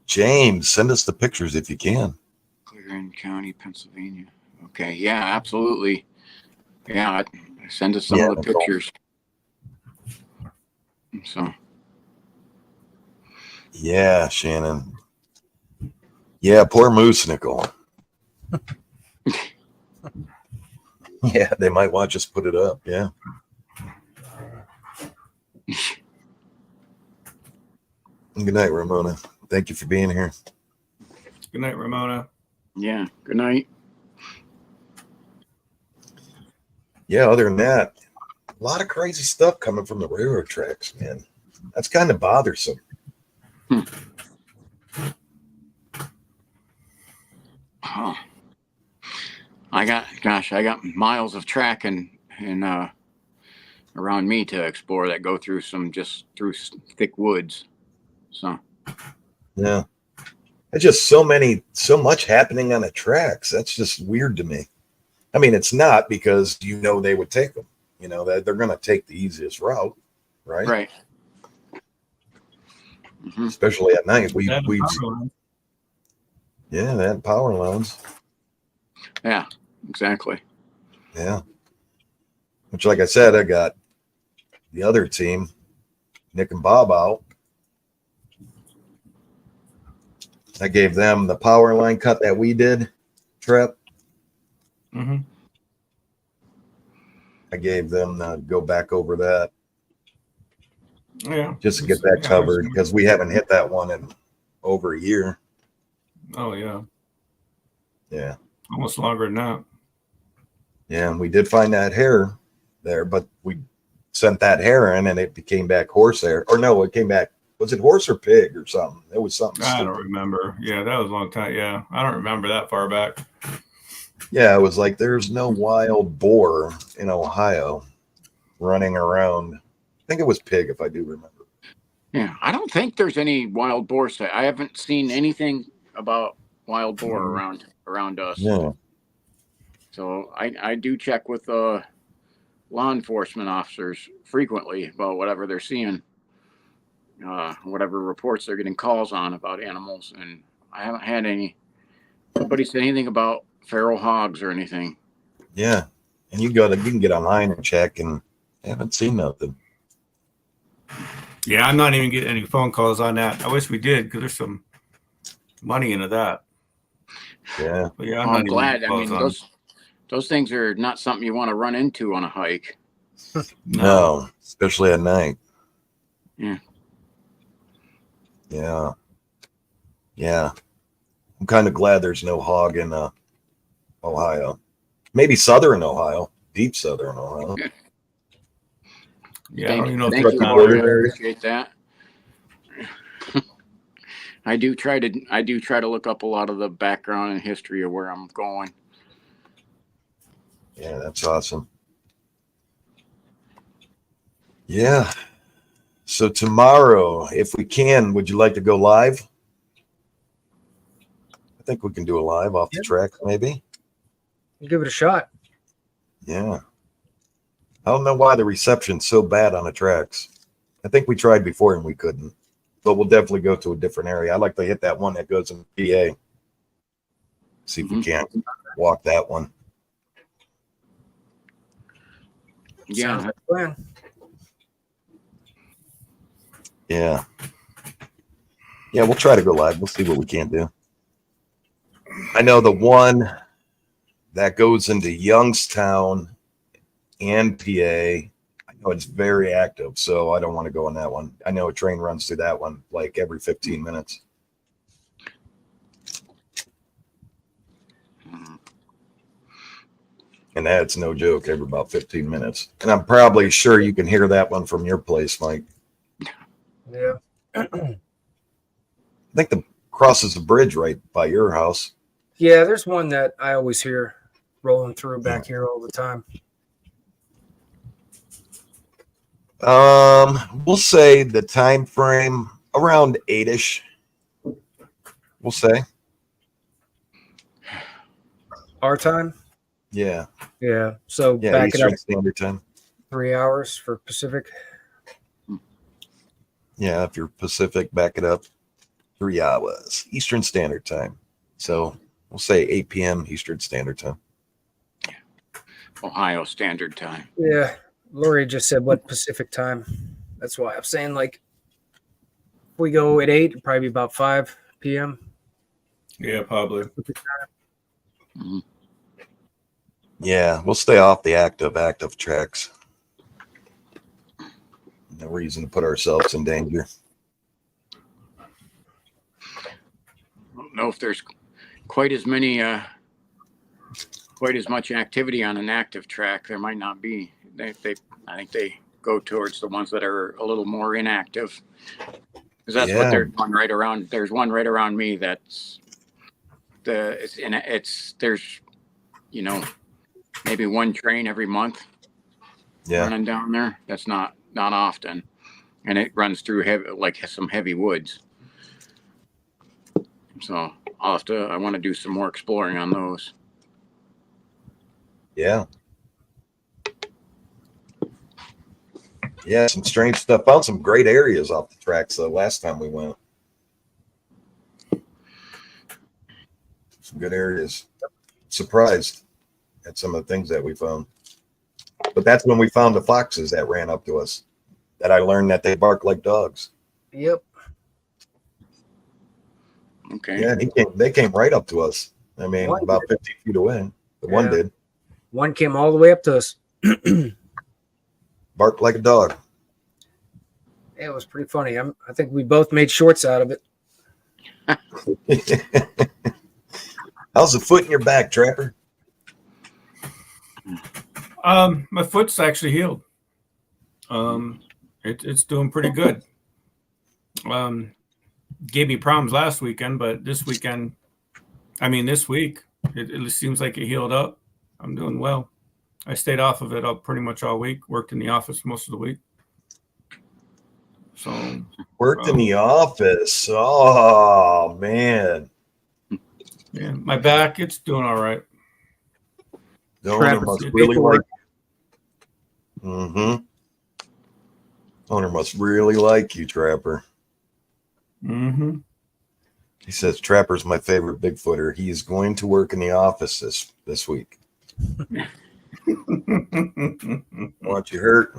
James, send us the pictures if you can. Cleveland County, Pennsylvania. Okay. Yeah, absolutely. Yeah. Send us some of the pictures. So. Yeah, Shannon. Yeah, poor Moose Nickel. Yeah, they might watch us put it up. Yeah. Good night, Ramona. Thank you for being here. Good night, Ramona. Yeah. Good night. Yeah, other than that, a lot of crazy stuff coming from the railroad tracks, man. That's kind of bothersome. Oh. I got miles of track and around me to explore that go through through thick woods. So Yeah. It's just so much happening on the tracks. That's just weird to me. I mean, it's not, because they would take them. That they're going to take the easiest route, right? right. Mm-hmm. Especially at night. They had power lines. Yeah, exactly. Yeah. Which, like I said, I got the other team, Nick and Bob, out. I gave them the power line cut that we did, Trip. Mm-hmm. I gave them to go back over that. Yeah. Just to get that covered, because we haven't hit that one in over a year. Oh, yeah. Yeah. Almost longer than that. Yeah, and we did find that hair there, but we sent that hair in and it came back horsehair. Or no, it came back, was it horse or pig or something? It was something I stupid. don't remember. Yeah, that was a long time. Yeah, I don't remember that far back. Yeah, it was like there's no wild boar in Ohio running around. I think it was pig, if I do remember. Yeah, I don't think there's any wild boar. I haven't seen anything about wild boar around us. Yeah. So I do check with law enforcement officers frequently about whatever they're seeing, whatever reports they're getting calls on about animals, and I haven't had nobody say anything about feral hogs or anything. Yeah, and you can get online and check, and I haven't seen nothing. Yeah, I'm not even getting any phone calls on that. I wish we did, because there's some money into that. Yeah. But yeah, I'm glad. I mean, those things are not something you want to run into on a hike. No, especially at night. Yeah. Yeah. Yeah. I'm kind of glad there's no hog in Ohio. Maybe southern Ohio, deep southern Ohio. Yeah, I don't even know thank if you, Andre. I appreciate that. I do try to look up a lot of the background and history of where I'm going. Yeah, that's awesome. Yeah. So tomorrow, if we can, would you like to go live? I think we can do a live off the track, maybe. Give it a shot. Yeah. I don't know why the reception's so bad on the tracks. I think we tried before and we couldn't. But we'll definitely go to a different area. I'd like to hit that one that goes in PA. See if we can't walk that one. Yeah. Sounds like a plan. Yeah. Yeah, we'll try to go live. We'll see what we can do. I know the one that goes into Youngstown and PA, I know it's very active, so I don't want to go on that one. I know a train runs through that one like every 15 minutes. And that's no joke, every about 15 minutes. And I'm probably sure you can hear that one from your place, Mike. Yeah. I think the crosses the bridge right by your house. Yeah, there's one that I always hear rolling through back here all the time. We'll say the time frame around 8-ish. We'll say. Our time? Yeah. Yeah. So Yeah, back Eastern it up Standard Time. 3 hours for Pacific. Yeah, if you're Pacific, back it up 3 hours Eastern Standard Time. So we'll say 8 p.m. Eastern Standard Time. Ohio Standard Time. Yeah. Lori just said what Pacific time. That's why I'm saying, like, if we go at 8, it'll probably be about 5 p.m. Yeah, probably. Mm-hmm. Yeah, we'll stay off the active tracks. No reason to put ourselves in danger. I don't know if there's quite as much activity on an active track. There might not be. I think they go towards the ones that are a little more inactive, because that's what there's one right around. There's one right around me that's there's maybe one train every month running down there. That's not often. and it runs through some heavy woods. So I want to do some more exploring on those. Yeah. Yeah, some strange stuff. Found some great areas off the tracks the last time we went. Some good areas. Surprised at some of the things that we found. But that's when we found the foxes that ran up to us. That I learned that they bark like dogs. Yep. Okay. Yeah, they came right up to us. I mean, One about did. 50 feet away. The one Yeah. did. One came all the way up to us. Barked like a dog. It was pretty funny. I think we both made shorts out of it. How's the foot in your back, Trapper? My foot's actually healed. It's doing pretty good. Gave me problems last weekend, but this week, it seems like it healed up. I'm doing well. I stayed off of it up pretty much all week. Worked in the office most of the week. So Worked in the office. Oh man. Yeah, my back, it's doing all right. The owner must really like. Owner must really like you, Trapper. He says Trapper's my favorite Bigfooter. He is going to work in the office this week. Want you hurt?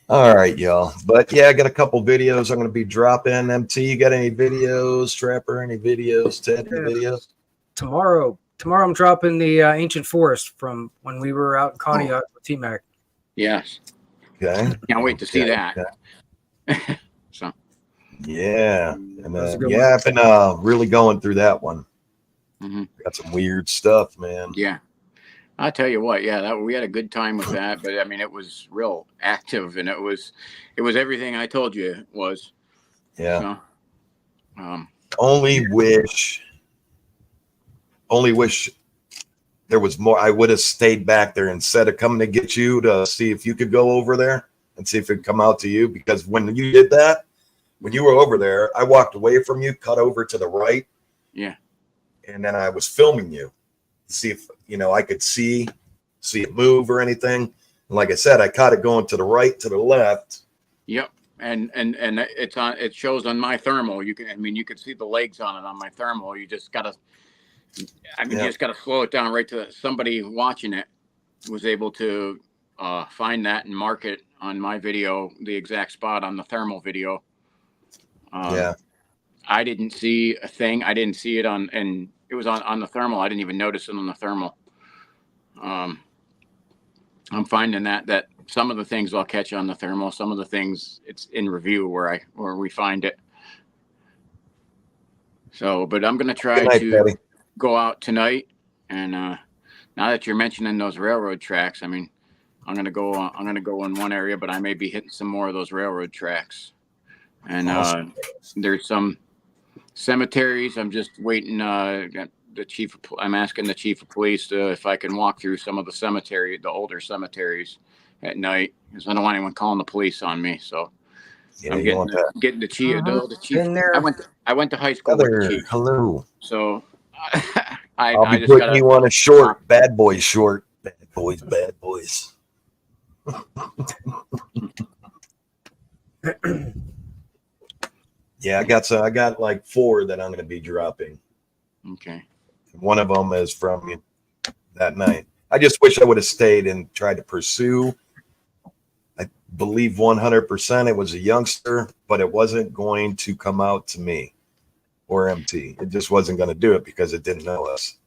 All right, y'all. But yeah, I got a couple videos I'm going to be dropping. MT, you got any videos? Trapper, any videos? Ted, any videos? Tomorrow I'm dropping the ancient forest from when we were out in Conneaut with T-Mac. Yes. Okay. Can't wait to see that. Okay. So. Yeah. And I've been really going through that one. Got some weird stuff, man. Yeah. I'll tell you what, we had a good time with that, but I mean, it was real active, and it was everything I told you it was. Yeah. So, only wish there was more. I would have stayed back there instead of coming to get you to see if you could go over there and see if it'd come out to you. Because when you did that, when you were over there, I walked away from you, cut over to the right. Yeah. And then I was filming you to see if, I could see it move or anything. And like I said, I caught it going to the right, to the left. Yep. And it shows on my thermal. You could see the legs on it on my thermal. You just gotta, you just gotta slow it down right to somebody watching it was able to find that and mark it on my video, the exact spot on the thermal video. I didn't see a thing. I didn't see it and it was on the thermal. I didn't even notice it on the thermal. I'm finding that some of the things I'll catch on the thermal, some of the things it's in review where we find it. So, but I'm going to try to go out tonight. And now that you're mentioning those railroad tracks, I mean, I'm going to go in one area, but I may be hitting some more of those railroad tracks. And there's some cemeteries. I'm just waiting. I'm asking the chief of police if I can walk through some of the older cemeteries at night, because I don't want anyone calling the police on me. So I'm getting the chief. The chief. I went to high school with the chief. Hello. So I'll be putting you on a short, bad boys short. Bad boys. Yeah, I got like 4 that I'm going to be dropping. Okay. One of them is from that night. I just wish I would have stayed and tried to pursue. I believe 100% it was a youngster, but it wasn't going to come out to me or MT. It just wasn't going to do it because it didn't know us.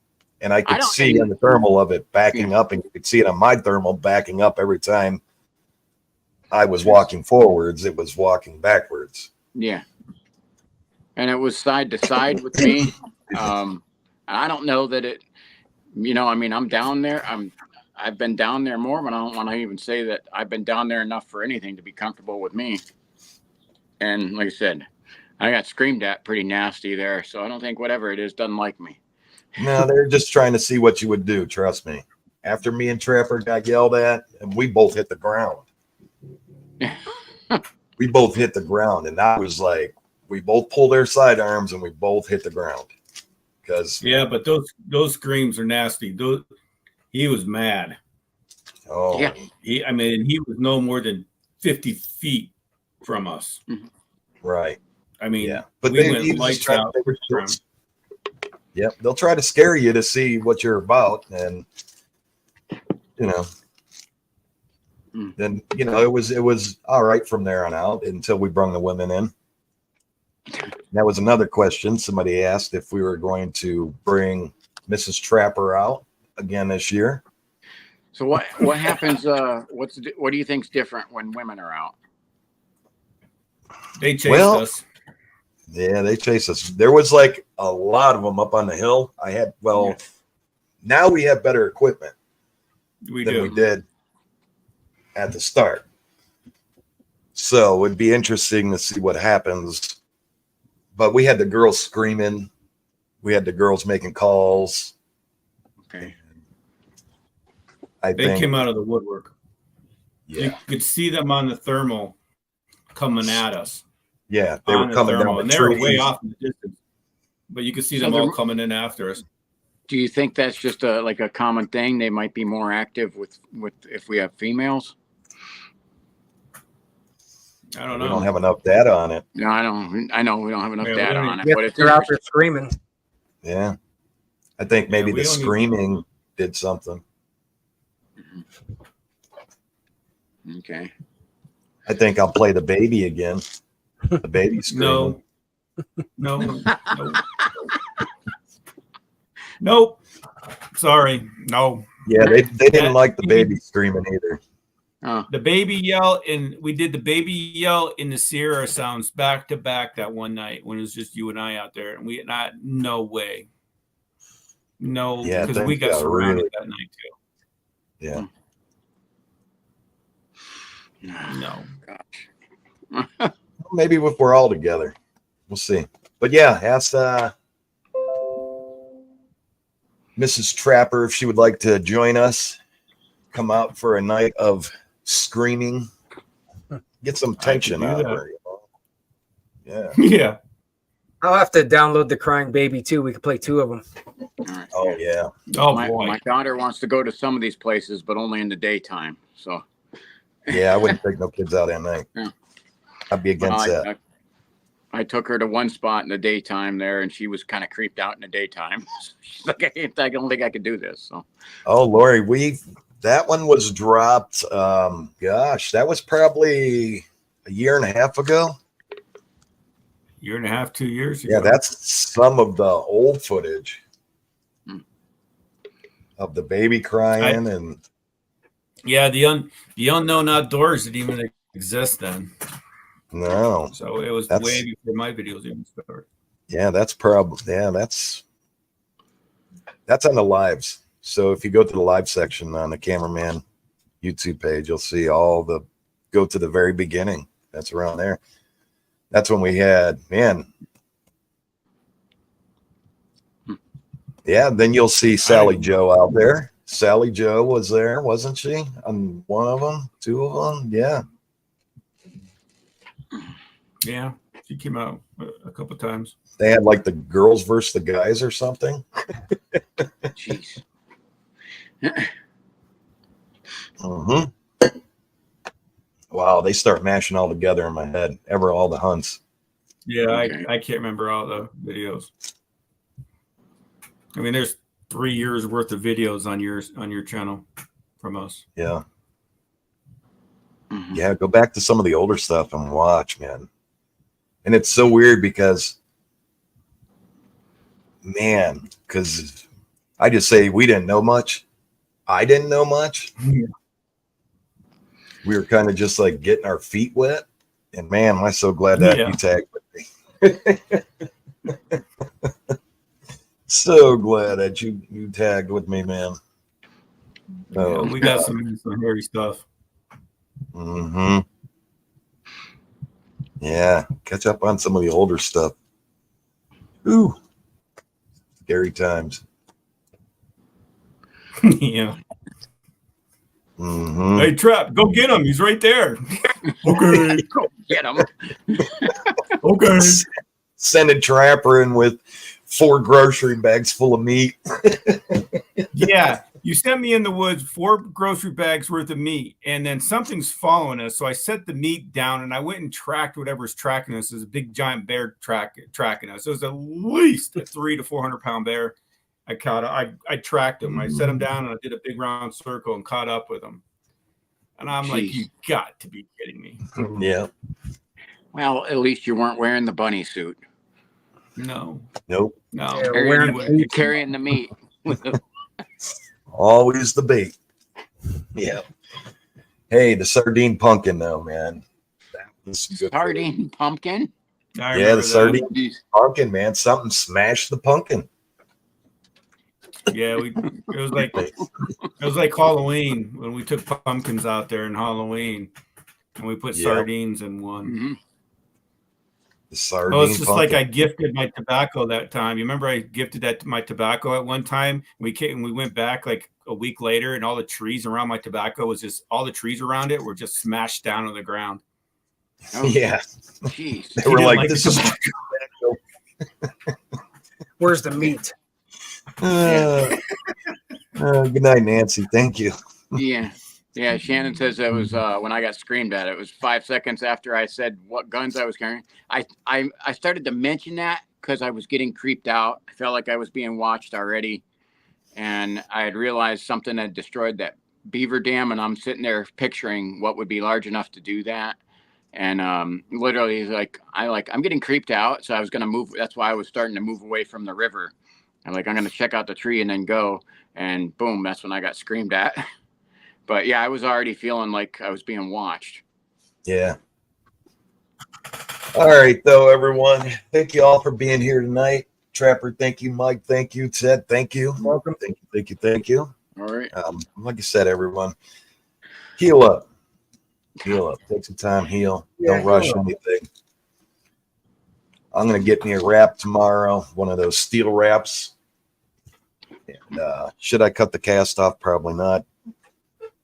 And I could see on the thermal of it backing up, and you could see it on my thermal backing up every time I was walking forwards. It was walking backwards. Yeah. And it was side to side with me. I don't know that it, I'm down there. I've been down there more, but I don't want to even say that I've been down there enough for anything to be comfortable with me. And like I said, I got screamed at pretty nasty there. So I don't think whatever it is doesn't like me. No, they're just trying to see what you would do. Trust me. After me and Trapper got yelled at, and we both hit the ground. We both hit the ground, and that was like we both pulled our sidearms and we both hit the ground. Because but those screams are nasty. He was mad. oh Yeah. He was no more than 50 feet from us. right. I mean, Yeah, but we he went was just lights trying out. to. Yep, they'll try to scare you to see what you're about, and then it was all right from there on out until we brought the women in. That was another question. Somebody asked if we were going to bring Mrs. Trapper out again this year. So what happens? What do you think's different when women are out? They chased us. Yeah, they chased us. There was like a lot of them up on the hill. Now we have better equipment We did at the start. So it'd be interesting to see what happens. But we had the girls screaming. We had the girls making calls. Okay. They came out of the woodwork. Yeah. You could see them on the thermal coming at us. Yeah, they were coming down the and they were way trees. off in the distance. But you could see them all coming in after us. Do you think that's just like a common thing? They might be more active with if we have females. I don't know. We don't have enough data on it. No, I know we don't have enough data on it, Yeah, but it's they're out interesting. there screaming. Yeah. I think maybe we the only- screaming did something. Okay. I think I'll play the baby again. The baby screaming. No. Nope. Sorry. No. Yeah, they didn't like the baby screaming either. Oh, The baby yell, and we did the baby yell in the Sierra sounds back to back that one night when it was just you and I out there, and no way. No, Yeah, because we got surrounded that night too. Yeah. No. gosh. Maybe if we're all together. We'll see. But yeah, ask Mrs. Trapper if she would like to join us. Come out for a night of screaming. Get some tension out of her. Yeah. Yeah. I'll have to download the Crying Baby too. We could play 2 of them. All right. Oh yeah. Oh my, boy. my daughter wants to go to some of these places, but only in the daytime. So Yeah, I wouldn't take no kids out at night. Yeah. I'd be against that. I took her to one spot in the daytime there, and she was kind of creeped out in the daytime. She's like, I don't think I could do this. So, Oh, Lori, that one was dropped. Gosh, that was probably a year and a half ago. Year and a half, 2 years ago. Yeah, that's some of the old footage of the baby crying and Yeah, the unknown outdoors didn't even exist then. no. So it was way before my videos even started. Yeah, that's on the lives. So if you go to the live section on the Cameraman YouTube page, you'll see go to the very beginning. That's around there. That's when we had, yeah, then you'll see Sally Joe out there. Sally Joe was there, wasn't she? On one of them, 2 of them, yeah. Yeah, she came out a couple times. They had like the girls versus the guys or something. jeez. Mm-hmm. Wow, they start mashing all together in my head. All the hunts. Yeah, Okay. I can't remember all the videos. I mean, there's 3 years worth of videos on your channel from us. Yeah. Mhm. Yeah, go back to some of the older stuff and watch, man. And it's so weird because I just say we didn't know much. I didn't know much. Yeah. We were kind of just like getting our feet wet. And man, am I so glad that you tagged with me. So glad that you tagged with me, man. Yeah, we got some hairy stuff. Mm-hmm. Yeah, catch up on some of the older stuff. Ooh, scary times. Yeah. Mm-hmm. Hey, Trap, go get him. He's right there. Okay. Go get them. Okay. Send a trapper in with 4 grocery bags full of meat. Yeah, you sent me in the woods 4 grocery bags worth of meat, and then something's following us. So I set the meat down, and I went and tracked whatever's tracking us. There's a big giant bear tracking us. It was at least a 300 to 400 pound bear. I caught. I tracked him. I set him down, and I did a big round circle and caught up with him. And I'm like, you got to be kidding me. Yeah. Well, at least you weren't wearing the bunny suit. No. Nope. No. Yeah, Carrying the meat. Always the bait. Yeah. Hey, the sardine pumpkin though, man. That was good. Sardine pumpkin? Yeah, the sardine pumpkin, man. Something smashed the pumpkin. Yeah, it was like Halloween when we took pumpkins out there in Halloween and we put sardines in one. Mm-hmm. The sardine it's just pumpkin. like I gifted my tobacco that time. You remember I gifted my tobacco at one time? We went back like a week later, and all the trees around my tobacco was just all the trees around it were just smashed down on the ground. Oh, yeah. Jeez. They were like this is Where's the meat? good night, Nancy. Thank you. Yeah. Yeah, Shannon says it was when I got screamed at. It was 5 seconds after I said what guns I was carrying. I started to mention that because I was getting creeped out. I felt like I was being watched already, and I had realized something had destroyed that beaver dam, and I'm sitting there picturing what would be large enough to do that. And literally, I'm getting creeped out, so I was gonna move. That's why I was starting to move away from the river. I'm gonna check out the tree and then go, and boom, that's when I got screamed at. But yeah, I was already feeling like I was being watched. Yeah. All right, though, everyone. Thank you all for being here tonight. Trapper, thank you. Mike, thank you. Ted, thank you. Welcome. Thank you. All right. Like I said, everyone, heal up. Heal up. Take some time, heal. Don't rush anything. I'm going to get me a wrap tomorrow, one of those steel wraps. And should I cut the cast off? Probably not.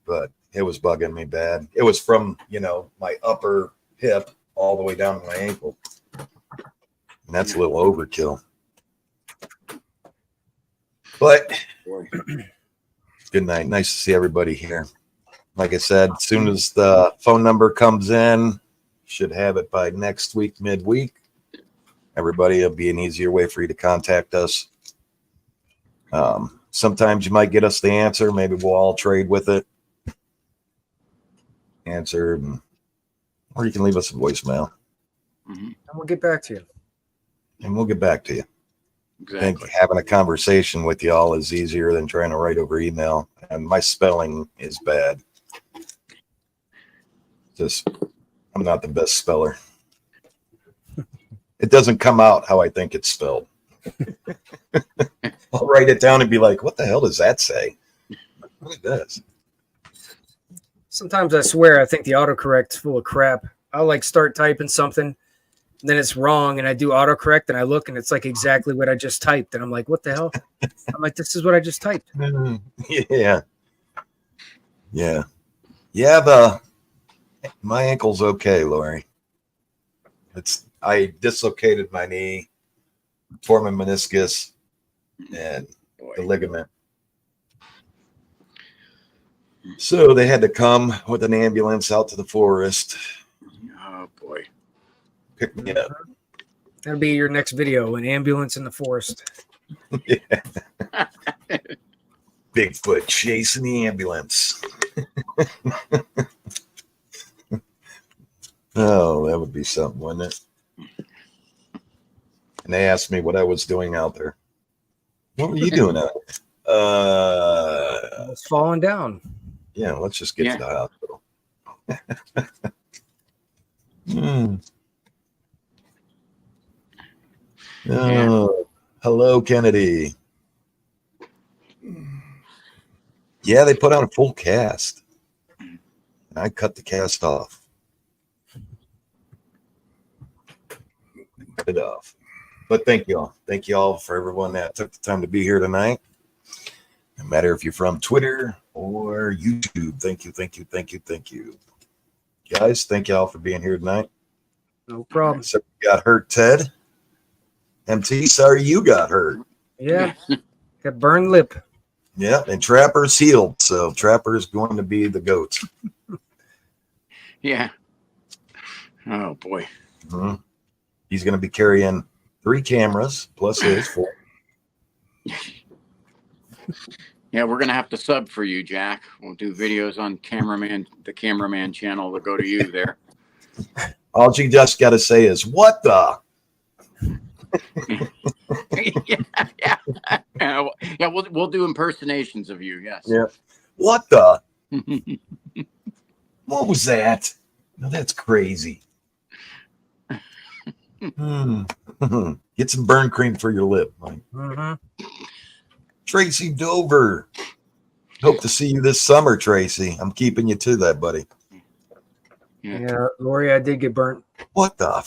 But it was bugging me bad. It was from, my upper hip all the way down to my ankle. And that's a little overkill. But good night. Nice to see everybody here. Like I said, as soon as the phone number comes in, should have it by next week, midweek. Everybody, it'll be an easier way for you to contact us. Sometimes you might get us the answer. Maybe we'll all trade with it. Answer, or you can leave us a voicemail. And we'll get back to you. Exactly. I think having a conversation with y'all is easier than trying to write over email. And my spelling is bad. I'm not the best speller. It doesn't come out how I think it's spelled. I'll write it down and be like, what the hell does that say? What it does. Sometimes I swear I think the autocorrect's full of crap. I'll start typing something, then it's wrong, and I do autocorrect, and I look, and it's like exactly what I just typed, and I'm like, what the hell? I'm like, this is what I just typed. Yeah. My ankle's okay, Lori. I dislocated my knee, tore my meniscus, and the ligament. So they had to come with an ambulance out to the forest. Oh boy. Pick me up. That'll be your next video, an ambulance in the forest. Yeah. Bigfoot chasing the ambulance. Oh, that would be something, wouldn't it? And they asked me what I was doing out there. What were you doing out there? It's falling down. Yeah, let's just get to the hospital. Oh, hello, Kennedy. Yeah, they put on a full cast. And I cut the cast off. Cut it off. But thank you all. Thank you all for everyone that took the time to be here tonight. No matter if you're from Twitter or YouTube. Thank you. guys, thank y'all for being here tonight. No problem. So you got hurt, Ted. MT, sorry you got hurt. Yeah. Got burned lip. Yeah, and Trapper's healed, so Trapper's going to be the goat. Yeah. Oh boy. Mm-hmm. He's going to be carrying 3 cameras plus his 4. Yeah, we're gonna have to sub for you, Jack. We'll do videos on the cameraman channel to go to you there. All you just got to say is, what the? Yeah. We'll do impersonations of you. Yes. Yeah. What the? What was that? No, that's crazy. Get some burn cream for your lip, Mike. Mm-hmm. Tracy Dover. Hope to see you this summer, Tracy. I'm keeping you to that, buddy. Yeah, Lori, I did get burnt. What the?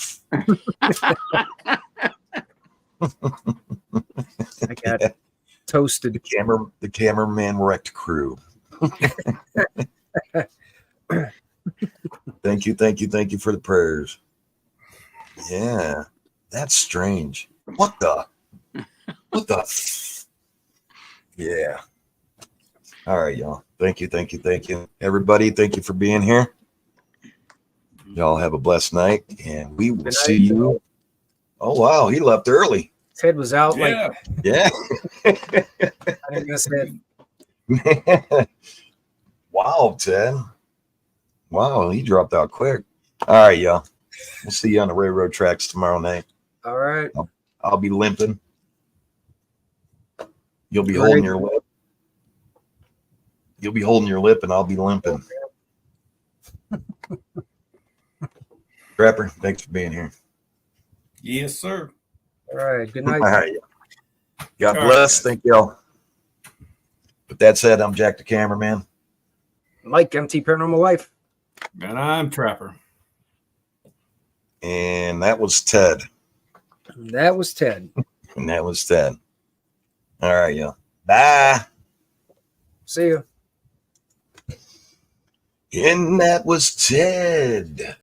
I got toasted. The cameraman wrecked crew. Thank you for the prayers. Yeah, that's strange. What the? Yeah. All right, y'all. Thank you. Everybody, thank you for being here. Y'all have a blessed night, and we will see you. Oh, wow. He left early. Ted was out Yeah. I think that's it. Wow, Ted. Wow, he dropped out quick. All right, y'all. We'll see you on the railroad tracks tomorrow night. All right. I'll be limping. You'll be holding your lip. You'll be holding your lip, and I'll be limping. Trapper, thanks for being here. Yes, sir. All right. Good night. All right. God bless. Thank y'all. With that said, I'm Jack the Cameraman. Mike, MT Paranormal Life. And I'm Trapper. And that was Ted. That was Ted. And that was Ted. All right, y'all. Bye. See you. And that was Ted.